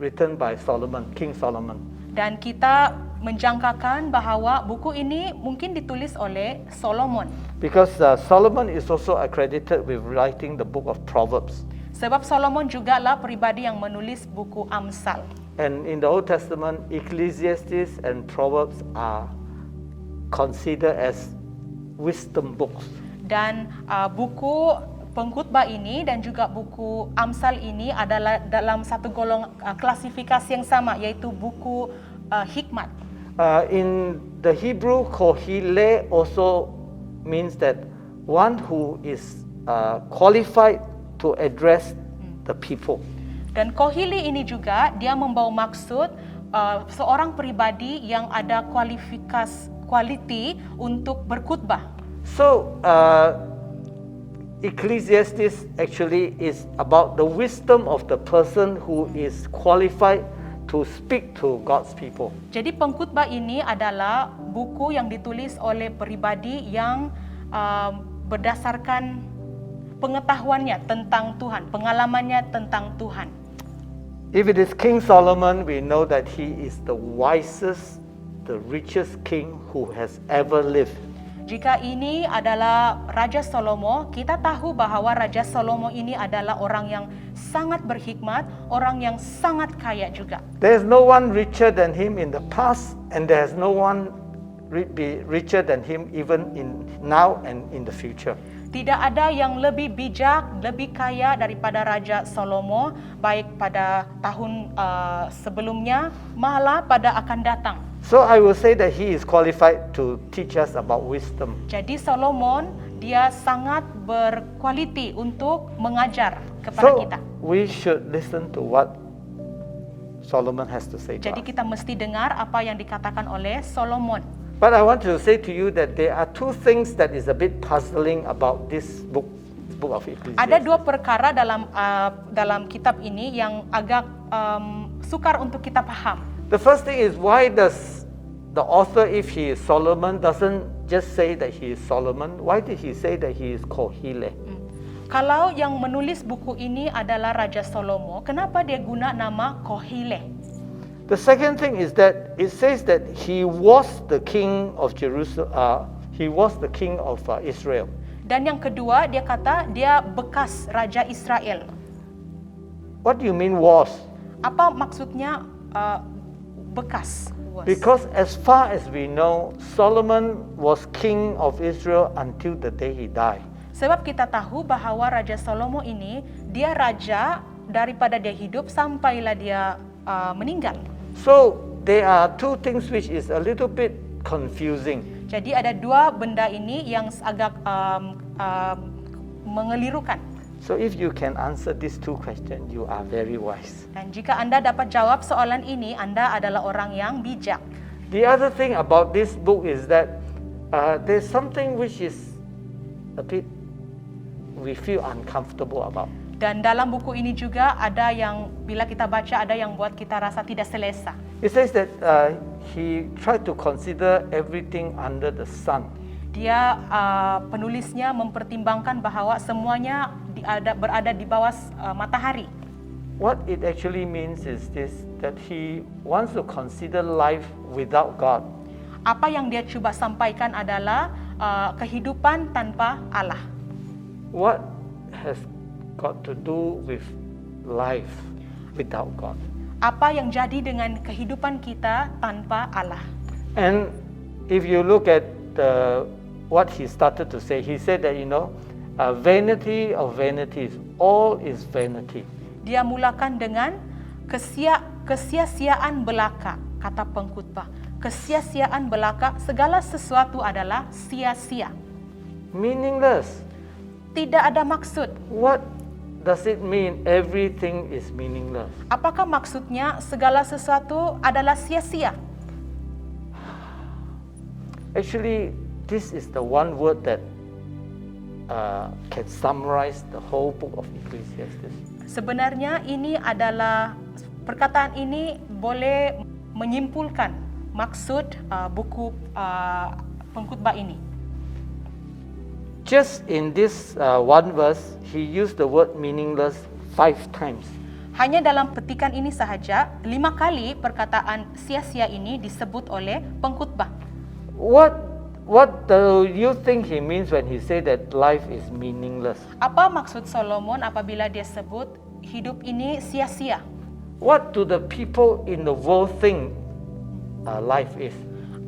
written by Solomon, King Solomon.
Dan kita menjangkakan bahawa buku ini mungkin ditulis oleh Solomon.
Because Solomon is also accredited with writing the book of Proverbs.
Sebab Solomon jugalah pribadi yang menulis buku Amsal.
And in the Old Testament, Ecclesiastes and Proverbs are considered as wisdom books.
Dan buku pengkhotbah ini dan juga buku Amsal ini adalah dalam satu klasifikasi yang sama, yaitu buku hikmat.
In the Hebrew, Kohile also means that one who is qualified to address the people.
Dan kohili ini juga dia membawa maksud seorang pribadi yang ada quality untuk berkhutbah.
So Ecclesiastes actually is about the wisdom of the person who is qualified to speak to God's people.
Jadi pengkhotbah ini adalah buku yang ditulis oleh pribadi yang berdasarkan pengetahuannya tentang Tuhan, pengalamannya tentang Tuhan.
If it is King Solomon, we know that he is the wisest, the richest king who has ever lived.
Jika ini adalah Raja Salomo, kita tahu bahwa Raja Salomo ini adalah orang yang sangat berhikmat, orang yang sangat kaya juga.
There is no one richer than him in the past, and there is no one be richer than him even in now and in the future.
Tidak ada yang lebih bijak, lebih kaya daripada Raja Salomo, baik pada tahun sebelumnya, malah pada akan datang.
So I will say that he is qualified to teach us about wisdom.
Jadi Solomon, dia sangat berkualiti untuk mengajar kepada kita.
We should listen to what Solomon has to say to
Jadi
us.
kita mesti dengar apa yang dikatakan oleh Solomon.
But I want to say to you that there are two things that is a bit puzzling about this book of Ecclesiastes.
Ada dua perkara dalam kitab ini yang agak sukar untuk kita paham.
The first thing is, why does the author, if he is Solomon, doesn't just say that he is Solomon? Why did he say that he is Kohile?
Kalau yang menulis buku ini adalah Raja Salomo, kenapa dia guna nama Kohile?
The second thing is that it says that he was the king of Jerusalem. He was the king of Israel.
Dan yang kedua, dia kata dia bekas Raja Israel.
What do you mean was?
Apa maksudnya bekas?
Because as far as we know, Solomon was king of Israel until the day he died.
Sebab kita tahu bahwa Raja Salomo ini, dia raja daripada dia hidup sampailah dia meninggal.
So there are two things which is a little bit confusing.
Jadi ada dua benda ini yang agak mengelirukan.
So if you can answer these two questions, you are very wise.
Dan jika Anda dapat jawab soalan ini, Anda adalah orang yang bijak.
The other thing about this book is that there's something which is a bit we feel uncomfortable about.
Dan dalam buku ini juga ada yang bila kita baca ada yang buat kita rasa tidak selesa.
It says that he tried to consider everything under the sun.
Dia penulisnya mempertimbangkan bahwa semuanya berada di bawah matahari.
What it actually means is this, that he wants to consider life without God.
Apa yang dia coba sampaikan adalah kehidupan tanpa Allah.
What has got to do with life without God?
Apa yang jadi dengan kehidupan kita tanpa Allah?
And if you look at what he started to say, he said that, vanity of vanities, all is vanity.
Dia mulakan dengan kesia-siaan belaka, kata pengkhotbah. Kesia-siaan belaka, segala sesuatu adalah sia-sia.
Meaningless.
Tidak ada maksud.
What does it mean everything is meaningless?
Apakah maksudnya segala sesuatu adalah sia-sia?
Actually, this is the one word that can summarize the whole book of Ecclesiastes.
Sebenarnya ini adalah perkataan ini boleh menyimpulkan maksud buku pengkhotbah ini.
Just in this one verse, he used the word meaningless 5 times.
Hanya dalam petikan ini sahaja 5 kali perkataan sia-sia ini disebut oleh pengkhotbah.
What do you think he means when he say that life is meaningless?
Apa maksud Solomon apabila dia sebut hidup ini sia-sia?
What do the people in the world think life is?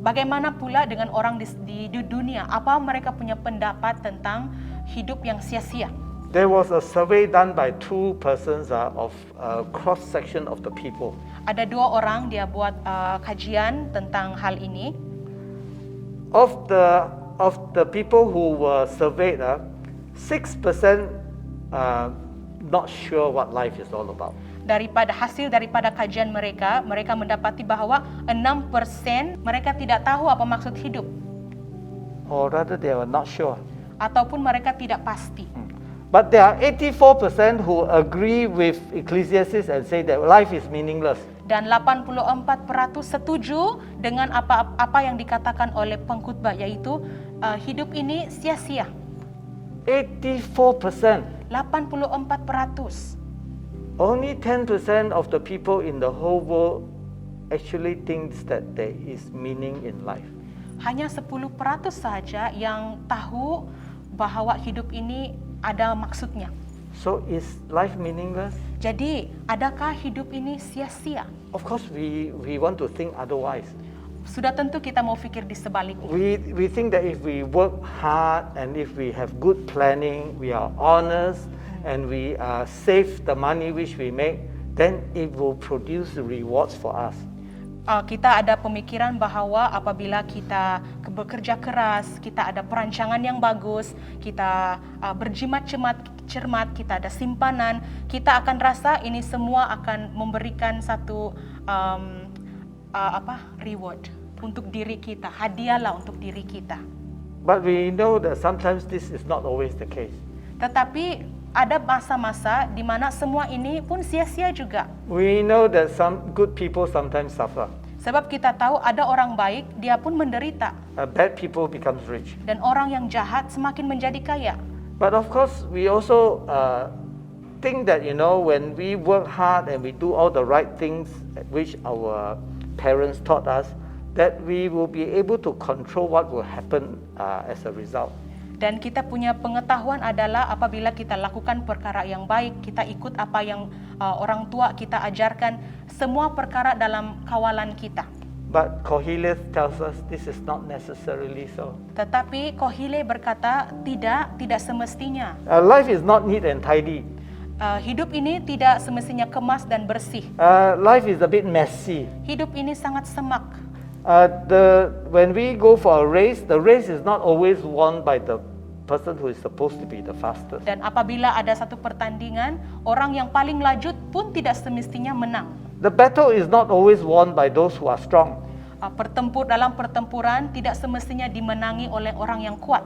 Bagaimana pula dengan orang di dunia? Apa mereka punya pendapat tentang hidup yang sia-sia?
There was a survey done by 2 persons of cross section of the people.
Ada 2 orang dia buat kajian tentang hal ini.
Of the people who were surveyed, 6% not sure what life is all about.
Hasil daripada kajian mereka mendapati bahwa 6% mereka tidak tahu apa maksud hidup.
Or rather, they were not sure.
Ataupun mereka tidak pasti.
But there are 84% who agree with Ecclesiastes and say that life is meaningless.
Dan 84% setuju dengan apa yang dikatakan oleh pengkhotbah, yaitu hidup ini sia-sia.
84%.
84%.
Only 10% of the people in the whole world actually thinks that there is meaning in life.
Hanya 10% saja yang tahu bahwa hidup ini ada maksudnya.
So is life meaningless?
Jadi, adakah hidup ini sia-sia?
Of course, we want to think otherwise.
Sudah tentu kita mau pikir di sebaliknya.
We think that if we work hard and if we have good planning, we are honest, and we save the money which we make, then it will produce rewards for us.
Kita ada pemikiran bahwa apabila kita bekerja keras, kita ada perancangan yang bagus, kita berjimat cermat, kita ada simpanan, kita akan rasa ini semua akan memberikan satu reward untuk diri kita, hadiahlah untuk diri kita.
But we know that sometimes this is not always the case.
Tetapi ada masa-masa di mana semua ini pun sia-sia juga.
We know that some good people sometimes suffer.
Sebab kita tahu ada orang baik, dia pun menderita.
Bad people becomes rich.
Dan orang yang jahat semakin menjadi kaya.
But of course, we also think that, when we work hard and we do all the right things which our parents taught us, that we will be able to control what will happen as a result.
Dan kita punya pengetahuan adalah apabila kita lakukan perkara yang baik, kita ikut apa yang orang tua kita ajarkan, semua perkara dalam kawalan kita.
But Koheles tells us this is not necessarily so.
Tetapi Kohile berkata tidak semestinya.
Life is not neat and tidy.
Hidup ini tidak semestinya kemas dan bersih.
Life is a bit messy.
Hidup ini sangat semak.
When we go for a race, the race is not always won by the person who is supposed to be the fastest.
Dan apabila ada satu pertandingan, orang yang paling laju pun tidak semestinya menang.
The battle is not always won by those who are strong.
Dalam pertempuran tidak semestinya dimenangi oleh orang yang kuat.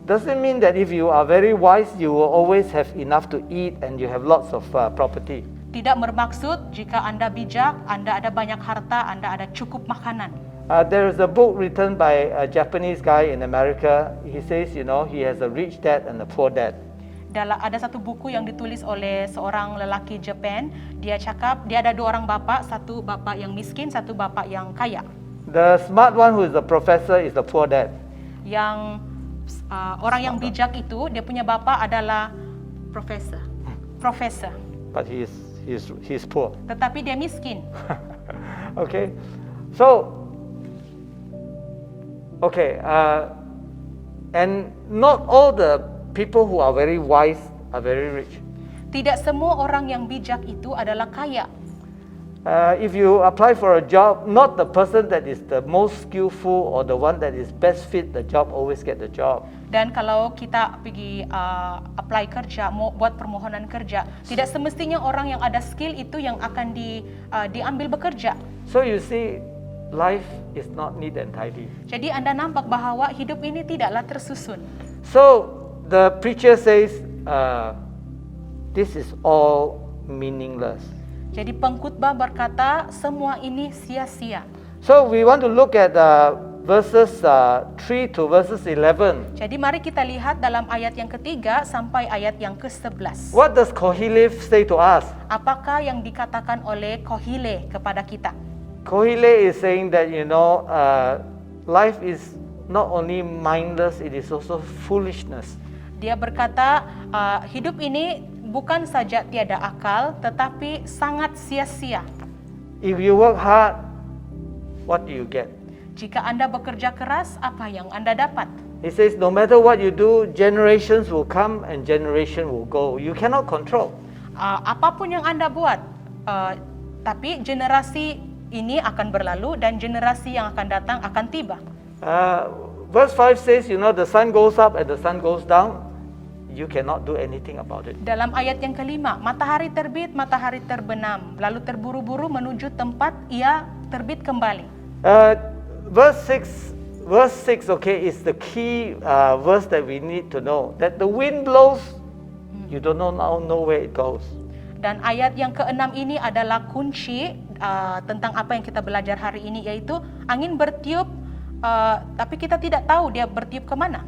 Doesn't mean that if you are very wise, you will always have enough to eat and you have lots of property.
Tidak bermaksud jika Anda bijak, Anda ada banyak harta, Anda ada cukup makanan.
There is a book written by a Japanese guy in America. He says, he has a rich dad and a poor dad.
Ada satu buku yang ditulis oleh seorang lelaki Jepang. Dia cakap, dia ada dua orang bapak, satu bapak yang miskin, satu bapak yang kaya.
The smart one who is the professor is the poor dad.
Yang orang yang bijak itu, dia punya bapak adalah profesor.
But he's poor.
Tetapi dia miskin.
Okay. So, and not all the people who are very wise are very rich.
Tidak semua orang yang bijak itu adalah kaya.
If you apply for a job, not the person that is the most skillful or the one that is best fit the job always get the job.
Dan kalau kita pergi apply kerja, mau buat permohonan kerja, tidak semestinya orang yang ada skill itu yang akan diambil bekerja.
So you see, life is not neat and tidy.
Jadi Anda nampak bahwa hidup ini tidaklah tersusun.
So the preacher says, this is all meaningless.
Jadi pengkhotbah berkata semua ini sia-sia.
So we want to look at verses 3 to verses 11.
Jadi mari kita lihat dalam ayat yang ketiga sampai ayat yang ke-11.
What does Kohile say to us?
Apakah yang dikatakan oleh Kohile kepada kita?
Kohile is saying that life is not only mindless, it is also foolishness.
Dia berkata hidup ini bukan saja tiada akal, tetapi sangat sia-sia.
If you work hard, what do you get?
Jika Anda bekerja keras, apa yang Anda dapat?
He says, no matter what you do, generations will come and generation will go. You cannot control.
Apapun yang Anda buat, tapi generasi ini akan berlalu dan generasi yang akan datang akan tiba.
Verse 5 says, the sun goes up and the sun goes down. You cannot do anything about it.
Dalam ayat yang kelima, matahari terbit, matahari terbenam, lalu terburu-buru menuju tempat ia terbit kembali.
Verse 6, is the key verse that we need to know. That the wind blows, you don't know where it goes.
Dan ayat yang keenam ini adalah kunci tentang apa yang kita belajar hari ini, yaitu angin bertiup, tapi kita tidak tahu dia bertiup kemana.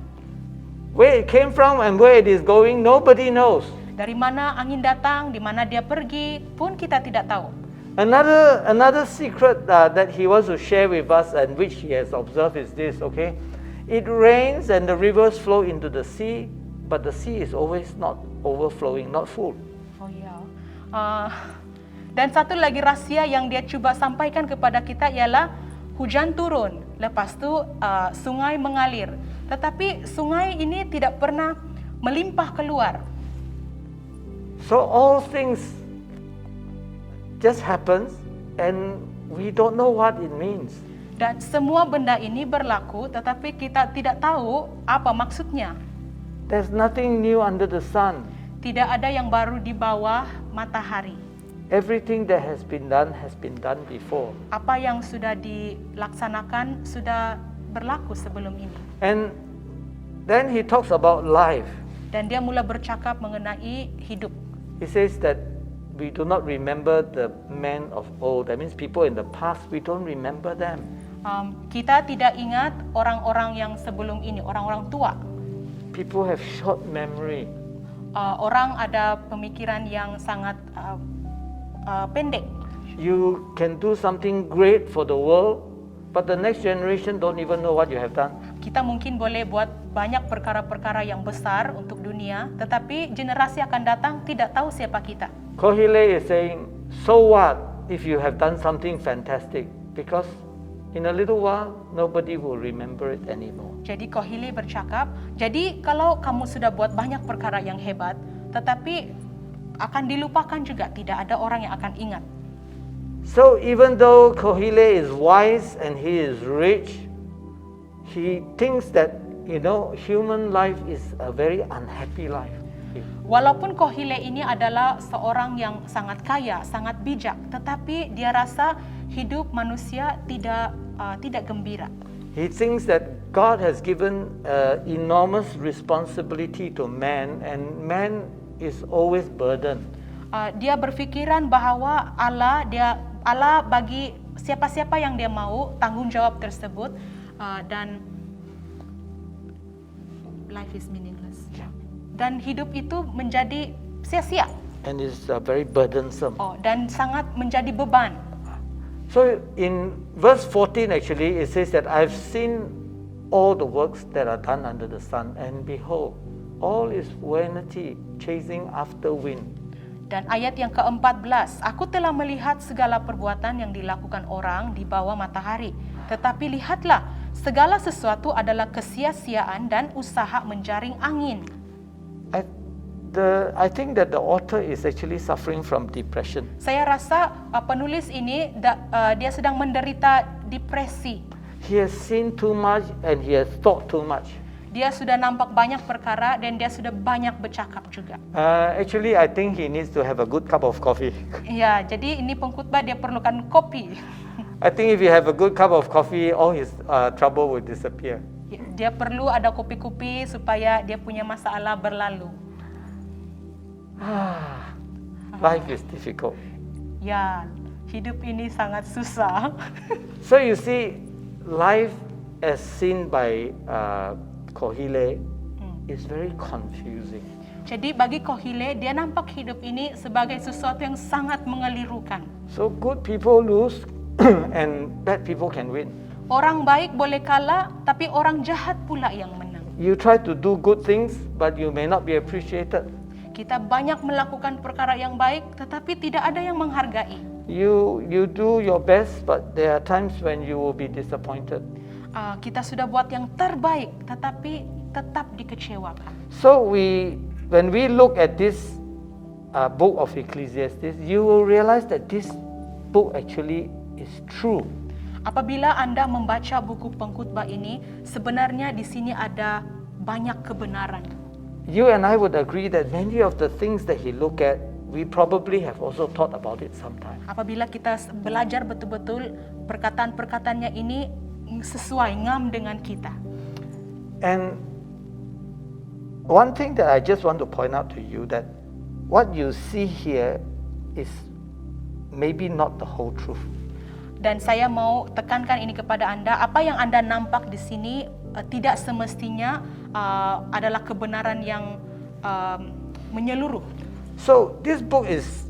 Where it came from and where it is going, nobody knows.
Dari mana angin datang, di mana dia pergi pun kita tidak tahu.
Another secret that he wants to share with us and which he has observed is this, okay? It rains and the rivers flow into the sea, but the sea is always not overflowing, not full.
Oh ya. Dan satu lagi rahasia yang dia coba sampaikan kepada kita ialah hujan turun, lepas tu sungai mengalir. Tetapi sungai ini tidak pernah melimpah keluar.
So all things just happens and we don't know what it means.
Dan semua benda ini berlaku tetapi kita tidak tahu apa maksudnya.
There's nothing new under the sun.
Tidak ada yang baru di bawah matahari.
Everything that has been done before.
Apa yang sudah dilaksanakan sudah berlaku sebelum ini.
And then he talks about life.
Dan dia mula bercakap mengenai hidup.
He says that we do not remember the men of old. That means people in the past, we don't remember them.
Kita tidak ingat orang-orang yang sebelum ini, orang-orang tua.
People have short memory.
Orang ada pemikiran yang sangat pendek.
You can do something great for the world, but the next generation don't even know what you have done.
Kita mungkin boleh buat banyak perkara-perkara yang besar untuk dunia, tetapi generasi akan datang tidak tahu siapa kita.
Kohile is saying, so what if you have done something fantastic? Because in a little while, nobody will remember it anymore.
Jadi Kohile bercakap, jadi kalau kamu sudah buat banyak perkara yang hebat, tetapi akan dilupakan juga, tidak ada orang yang akan ingat.
So even though Kohile is wise and he is rich, he thinks that, human life is a very unhappy life.
Walaupun Kohile ini adalah seorang yang sangat kaya, sangat bijak, tetapi dia rasa hidup manusia tidak gembira.
He thinks that God has given enormous responsibility to man, and man is always burdened.
Dia berfikiran bahwa Allah bagi siapa-siapa yang dia mau tanggung jawab tersebut, dan life is meaningless. Dan hidup itu menjadi sia-sia.
And it's very burdensome.
Dan sangat menjadi beban.
So in verse 14 actually it says that I've seen all the works that are done under the sun, and behold, all is vanity, chasing after wind.
Dan ayat yang ke-14, aku telah melihat segala perbuatan yang dilakukan orang di bawah matahari. Tetapi lihatlah, segala sesuatu adalah kesia-siaan dan usaha menjaring angin.
I think that the author is actually suffering from depression.
Saya rasa penulis ini dia sedang menderita depresi.
He has seen too much and he has thought too much.
Dia sudah nampak banyak perkara dan dia sudah banyak bercakap juga.
Actually, I think he needs to have a good cup of coffee.
Ya, jadi ini pengkhotbah dia perlukan kopi.
I think if you have a good cup of coffee, all his trouble will disappear.
Dia perlu ada kopi-kopi supaya dia punya masalah berlalu.
Life is difficult.
Ya, hidup ini sangat susah.
So you see, life as seen by Kohile is very confusing.
Jadi bagi Kohile, dia nampak hidup ini sebagai sesuatu yang sangat mengelirukan.
So good people lose and bad people can win.
Orang baik boleh kalah, tapi orang jahat pula yang menang.
You try to do good things, but you may not be appreciated.
Kita banyak melakukan perkara yang baik, tetapi tidak ada yang menghargai.
You do your best, but there are times when you will be disappointed.
Kita sudah buat yang terbaik, tetapi tetap dikecewakan.
So when we look at this book of Ecclesiastes, you will realize that this book actually is true.
Apabila Anda membaca buku pengkhotbah ini, sebenarnya di sini ada banyak kebenaran.
You and I would agree that many of the things that he looked at, we probably have also thought about it sometime.
Apabila kita belajar betul-betul perkataan-perkataannya ini sesuai ngam dengan kita.
And one thing that I just want to point out to you, that what you see here is maybe not the whole truth.
Dan saya mau tekankan ini kepada Anda, apa yang Anda nampak di sini tidak semestinya adalah kebenaran yang menyeluruh.
So this book is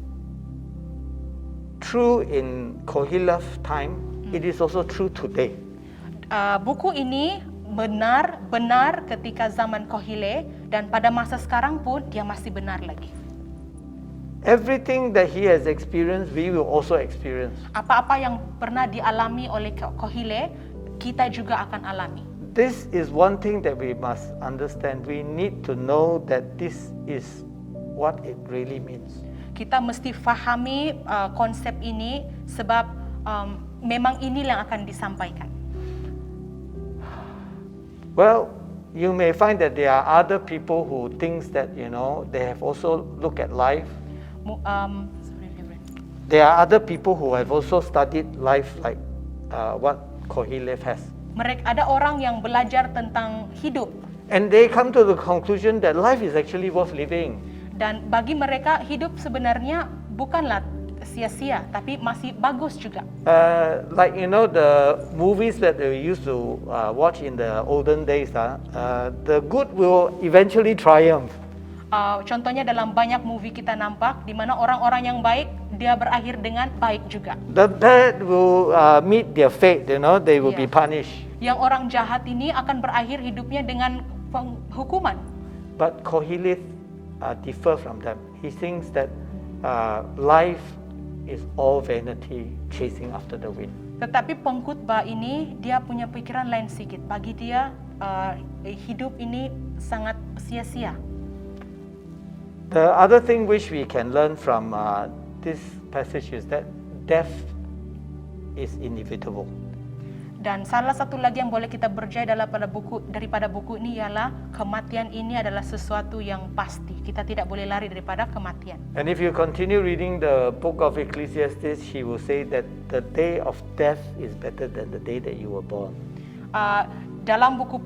true in Kohilev time. It is also true today.
Buku ini benar ketika zaman Kohile, dan pada masa sekarang pun dia masih benar lagi.
Everything that he has experienced, we will also experience.
Apa-apa yang pernah dialami oleh Kohile, kita juga akan alami.
This is one thing that we must understand. We need to know that this is what it really means.
Kita mesti fahami konsep ini sebab memang inilah yang akan disampaikan.
Well, you may find that there are other people who thinks that, you know, they have also looked at life. There are other people who have also studied life like what Kohilev has.
Ada orang yang belajar tentang hidup.
And they come to the conclusion that life is actually worth living.
Dan bagi mereka hidup sebenarnya bukanlah sia-sia, tapi masih bagus juga.
Like you know the movies that we used to watch in the olden days, the good will eventually triumph.
Contohnya dalam banyak movie kita nampak di mana orang-orang yang baik dia berakhir dengan baik juga.
The bad will meet their fate, you know, they will be punished.
Yang orang jahat ini akan berakhir hidupnya dengan hukuman.
But Kohilev differ from them. He thinks that life is all vanity, chasing after the wind.
Tetapi pengkhotbah ini dia punya pikiran lain sedikit. Bagi dia hidup ini sangat sia-sia.
The other thing which we can learn from this passage is that death is inevitable.
Dan salah satu lagi yang boleh kita berjaya daripada buku ini ialah kematian ini adalah sesuatu yang pasti. Kita tidak boleh lari daripada kematian.
And if you continue reading the book of Ecclesiastes, he will say that the day of death is better than the day that you were born.
Dalam buku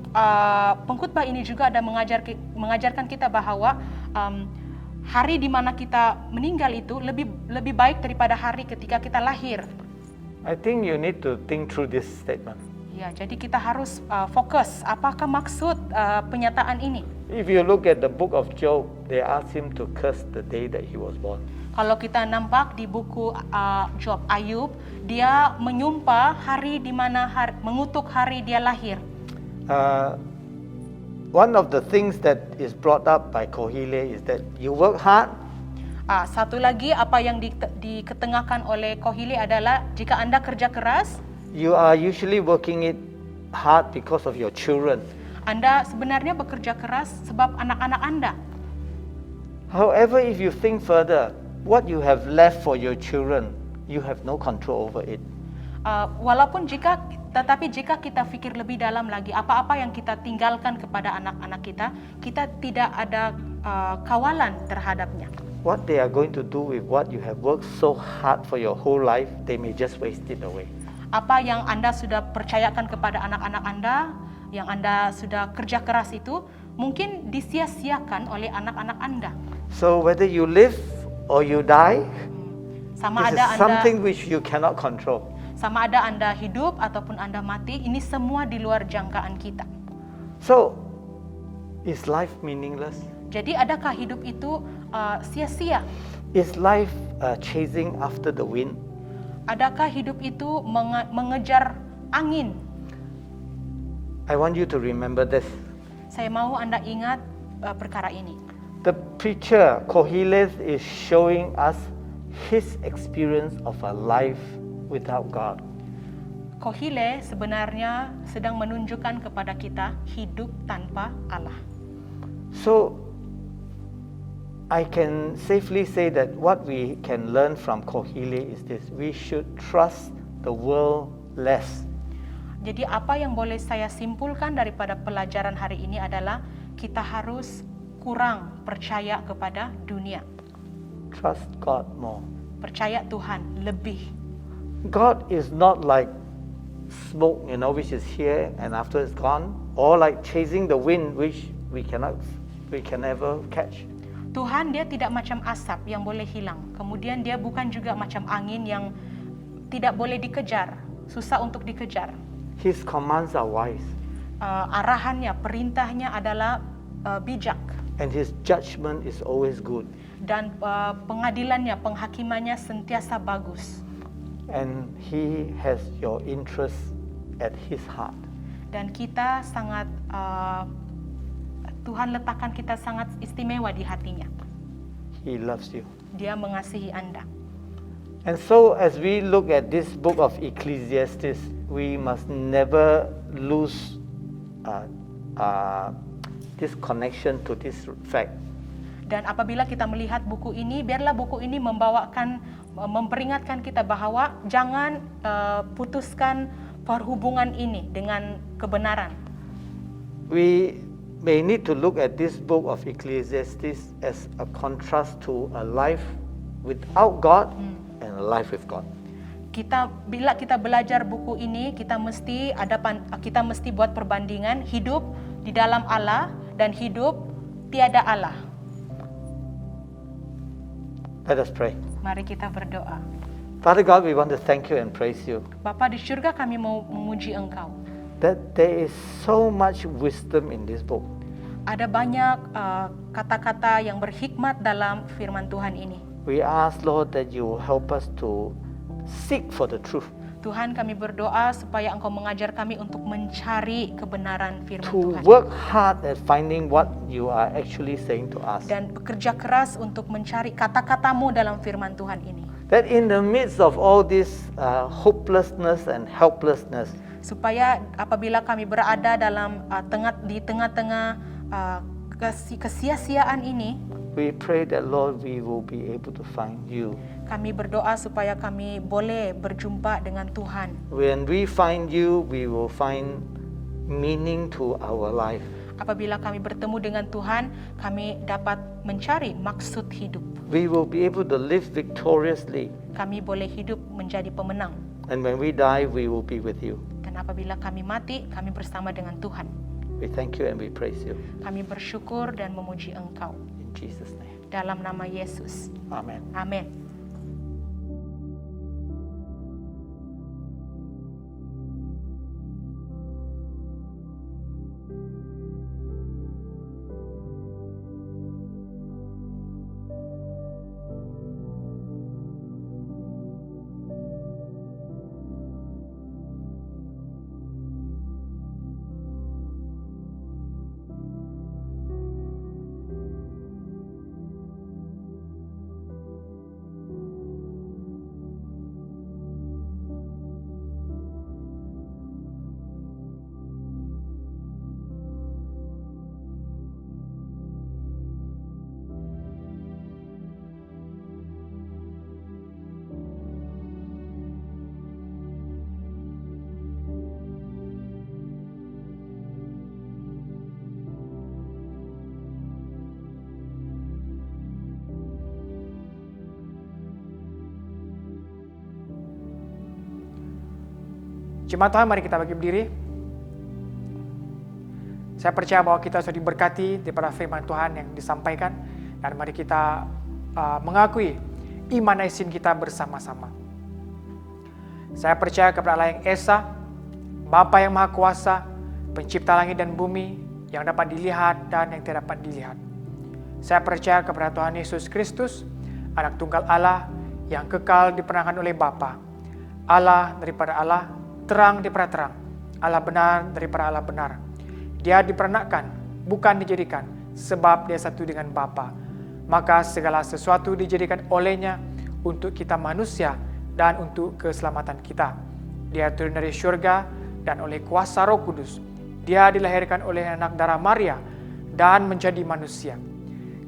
pengkhotbah ini juga ada mengajarkan kita bahwa hari di mana kita meninggal itu lebih baik daripada hari ketika kita lahir.
I think you need to think through this statement.
Ya, jadi kita harus fokus apakah maksud penyataan ini.
If you look at the book of Job, they asked him to curse the day that he was born.
Kalau kita nampak di buku Job, Ayub, dia menyumpah hari di mana mengutuk hari dia lahir.
One of the things that is brought up by Kohile is that you work hard.
Satu lagi apa yang diketengahkan oleh Kohile adalah jika Anda kerja keras,
you are usually working it hard because of your children.
Anda sebenarnya bekerja keras sebab anak-anak Anda.
However, if you think further, what you have left for your children, you have no control over it.
Tetapi jika kita pikir lebih dalam lagi, apa-apa yang kita tinggalkan kepada anak-anak kita tidak ada kawalan terhadapnya.
What they are going to do with what you have worked so hard for your whole life, they may just waste it away.
Apa yang Anda sudah percayakan kepada anak-anak Anda, yang Anda sudah kerja keras itu, mungkin disia-siakan oleh anak-anak Anda.
So whether you live or you die,
Sama
this
ada
is something which you cannot control.
Sama ada Anda hidup ataupun Anda mati, ini semua di luar jangkaan kita.
So, is life meaningless?
Jadi adakah hidup itu sia-sia?
Is life chasing after the wind?
Adakah hidup itu mengejar angin?
I want you to remember this.
Saya mau Anda ingat perkara ini.
The preacher, Kohilev, is showing us his experience of a life without God.
Kohile sebenarnya sedang menunjukkan kepada kita hidup tanpa Allah.
So, I can safely say that what we can learn from Kohile is this: we should trust the world less.
Jadi apa yang boleh saya simpulkan daripada pelajaran hari ini adalah kita harus kurang percaya kepada dunia.
Trust God more.
Percaya Tuhan lebih.
God is not like smoke, you know, which is here and after it's gone, or like chasing the wind, which we can never catch.
Tuhan dia tidak macam asap yang boleh hilang. Kemudian dia bukan juga macam angin yang tidak boleh dikejar, susah untuk dikejar.
His commands are wise.
arahannya, perintahnya adalah bijak.
And His judgment is always good.
Dan pengadilannya, penghakimannya sentiasa bagus.
And He has your interest at His heart.
Dan kita sangat, Tuhan letakkan kita sangat istimewa di hatinya.
He loves you.
Dia mengasihi Anda.
And so as we look at this book of Ecclesiastes, we must never lose this connection to this fact.
Dan apabila kita melihat buku ini, biarlah buku ini memperingatkan kita bahwa jangan putuskan perhubungan ini dengan kebenaran.
We may need to look at this book of Ecclesiastes as a contrast to a life without God and a life with God.
Bila kita belajar buku ini, kita mesti buat perbandingan hidup di dalam Allah dan hidup tiada Allah.
Let us pray.
Mari kita berdoa.
Father God, we want to thank you and praise you
Bapa di surga, kami mau memuji Engkau.
that there is so much wisdom in this book.
Ada banyak kata-kata yang berhikmat dalam firman Tuhan ini.
We ask, Lord, that you will help us to seek for the truth,
Tuhan, kami berdoa supaya Engkau mengajar kami untuk mencari kebenaran firman
to
Tuhan.
work hard at finding what you are actually saying to us.
Dan bekerja keras untuk mencari kata-katamu dalam firman Tuhan ini.
That in the midst of all this hopelessness and helplessness,
Supaya apabila kami berada dalam di tengah-tengah kesia-siaan ini,
we pray that, Lord, we will be able to find you.
kami berdoa supaya kami boleh berjumpa dengan Tuhan.
When we find you, we will find meaning to our life.
Apabila kami bertemu dengan Tuhan, kami dapat mencari maksud hidup.
We will be able to live victoriously.
Kami boleh hidup menjadi pemenang.
And when we die, we will be with you.
Dan apabila kami mati, kami bersama dengan Tuhan.
We thank you and we praise you.
Kami bersyukur dan memuji Engkau.
In Jesus' name.
Dalam nama Yesus.
Amen.
Amin.
Jemaat Tuhan, mari kita bagi berdiri. Saya percaya bahwa kita sudah diberkati daripada firman Tuhan yang disampaikan. Dan mari kita mengakui iman isin kita bersama-sama. Saya percaya kepada Allah yang Esa, Bapa yang Maha Kuasa, Pencipta langit dan bumi, yang dapat dilihat dan yang tidak dapat dilihat. Saya percaya kepada Tuhan Yesus Kristus, Anak Tunggal Allah yang kekal diperankan oleh Bapa, Allah daripada Allah, terang daripada terang, Allah benar daripada Allah benar. Dia diperanakkan, bukan dijadikan, sebab dia satu dengan Bapa. Maka segala sesuatu dijadikan olehnya untuk kita manusia dan untuk keselamatan kita. Dia turun dari syurga dan oleh kuasa Roh Kudus. Dia dilahirkan oleh anak darah Maria dan menjadi manusia.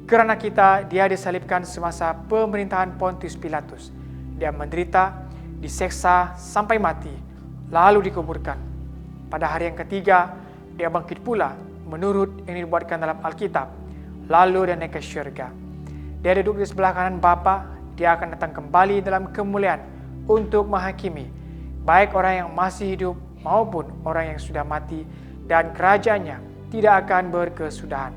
Kerana kita, dia disalibkan semasa pemerintahan Pontius Pilatus. Dia menderita, diseksa sampai mati, lalu dikuburkan. Pada hari yang ketiga, dia bangkit pula menurut yang dibuatkan dalam Alkitab. Lalu dia naik ke syurga. Dia duduk di sebelah kanan Bapa. Dia akan datang kembali dalam kemuliaan untuk menghakimi baik orang yang masih hidup maupun orang yang sudah mati, dan kerajaannya tidak akan berkesudahan.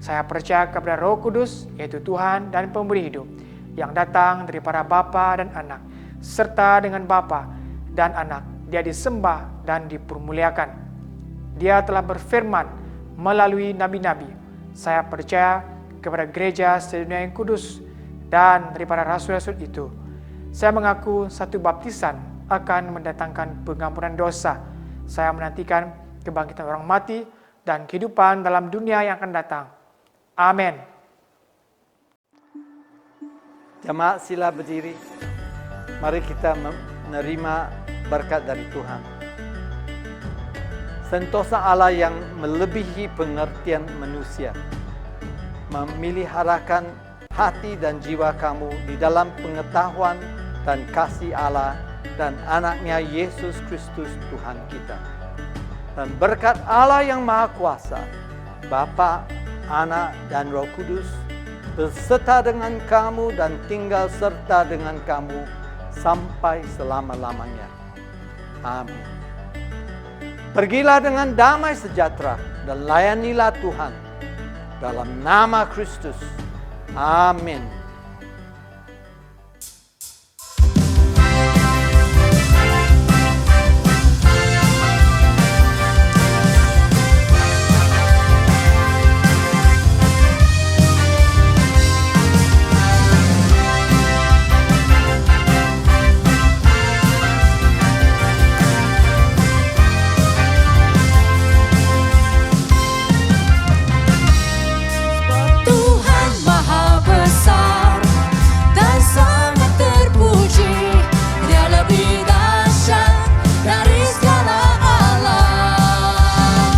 Saya percaya kepada Roh Kudus, yaitu Tuhan dan Pemberi hidup, yang datang daripada Bapa dan Anak, serta dengan Bapa dan Anak dia disembah dan dipermuliakan. Dia telah berfirman melalui nabi-nabi. Saya percaya kepada gereja sedunia yang kudus dan daripada rasul-rasul itu. Saya mengaku satu baptisan akan mendatangkan pengampunan dosa. Saya menantikan kebangkitan orang mati dan kehidupan dalam dunia yang akan datang. Amin.
Jemaat sila berdiri. Mari kita menerima berkat dari Tuhan. Sentosa Allah yang melebihi pengertian manusia memeliharakan hati dan jiwa kamu di dalam pengetahuan dan kasih Allah dan anaknya Yesus Kristus Tuhan kita. Dan berkat Allah yang Maha Kuasa, Bapa, Anak, dan Roh Kudus beserta dengan kamu dan tinggal serta dengan kamu sampai selama-lamanya. Amin. Pergilah dengan damai sejahtera dan layanilah Tuhan dalam nama Kristus. Amin.
Tuhan Maha Besar dan sangat terpuji, Dia lebih dahsyat dari segala alam.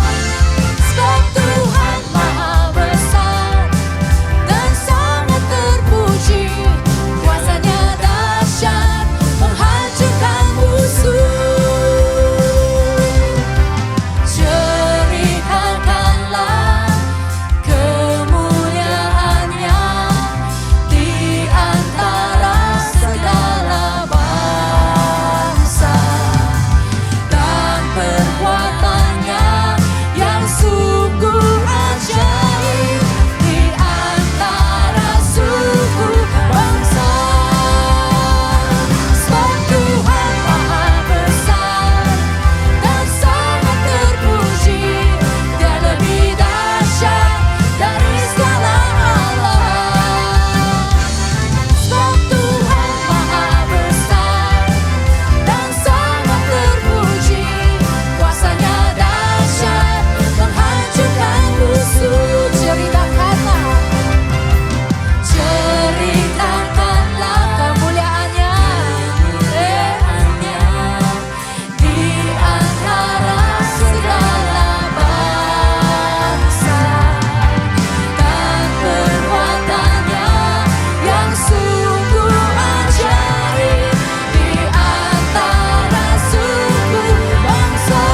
Sebab Tuhan Maha Besar dan sangat terpuji, kuasanya dahsyat menghancurkan musuh. Ceritakanlah kemuliaannya di antara segala bangsa, dan perbuatannya yang sungguh ajaib di antara suku bangsa. Sebab Tuhan Maha Besar dan sangat terpuji, Dia lebih dahsyat dari segala alam. Sebab Tuhan Maha Besar dan sangat terpuji, kuasanya dahsyat menghancurkan musuh. Ceritakanlah kemuliaannya di antara segala bangsa, dan perbuatannya yang sungguh ajaib di antara suku bangsa.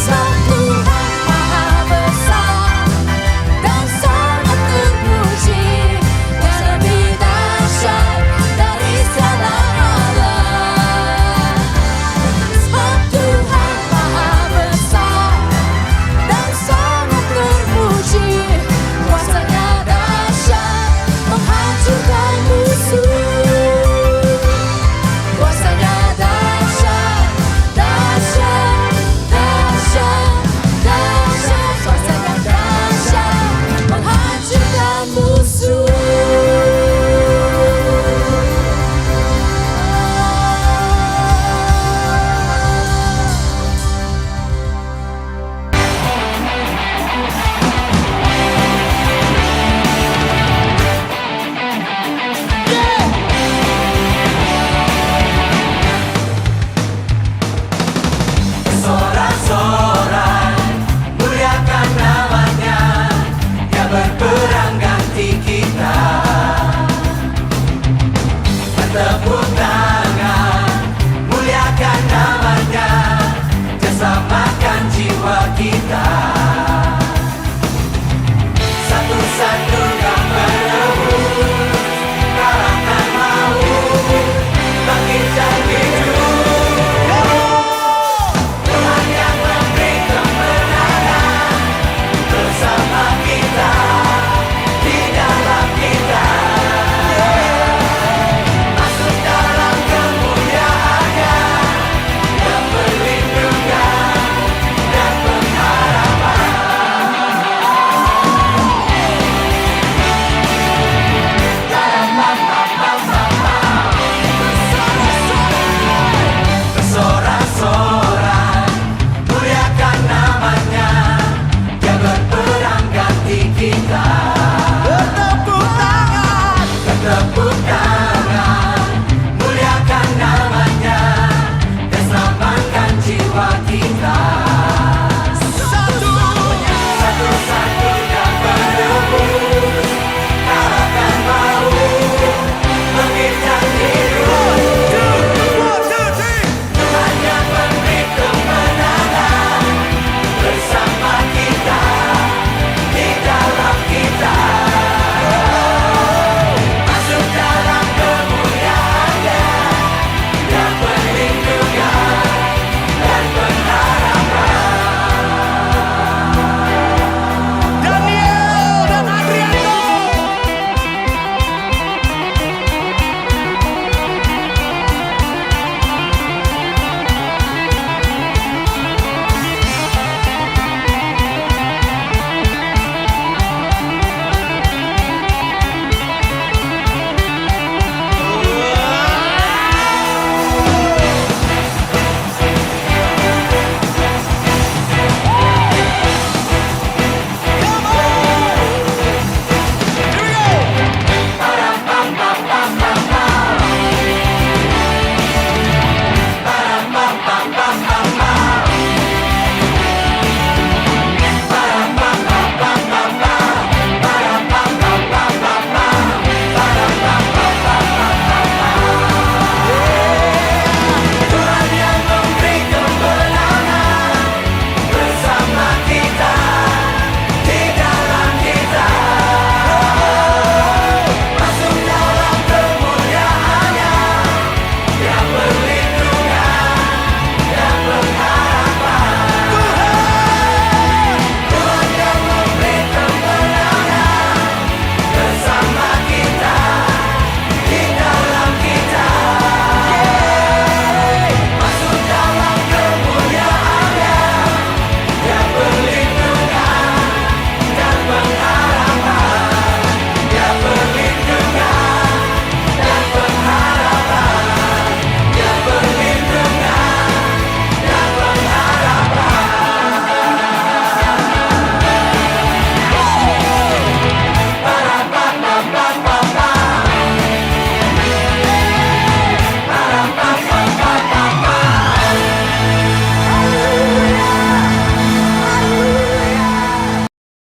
Sebab Tuhan Maha Besar dan sangat terpuji, Dia lebih dahsyat dari segala alam. Sebab Tuhan Maha Besar dan sangat terpuji, kuasanya dahsyat menghancurkan musuh. Kuasanya dahsyat, dahsyat, dahsyat, dahsyat. Kuasanya dahsyat menghancurkan musuh.
Sorak-sorai muliakan namanya, Dia berperang ganti kita. Bertemu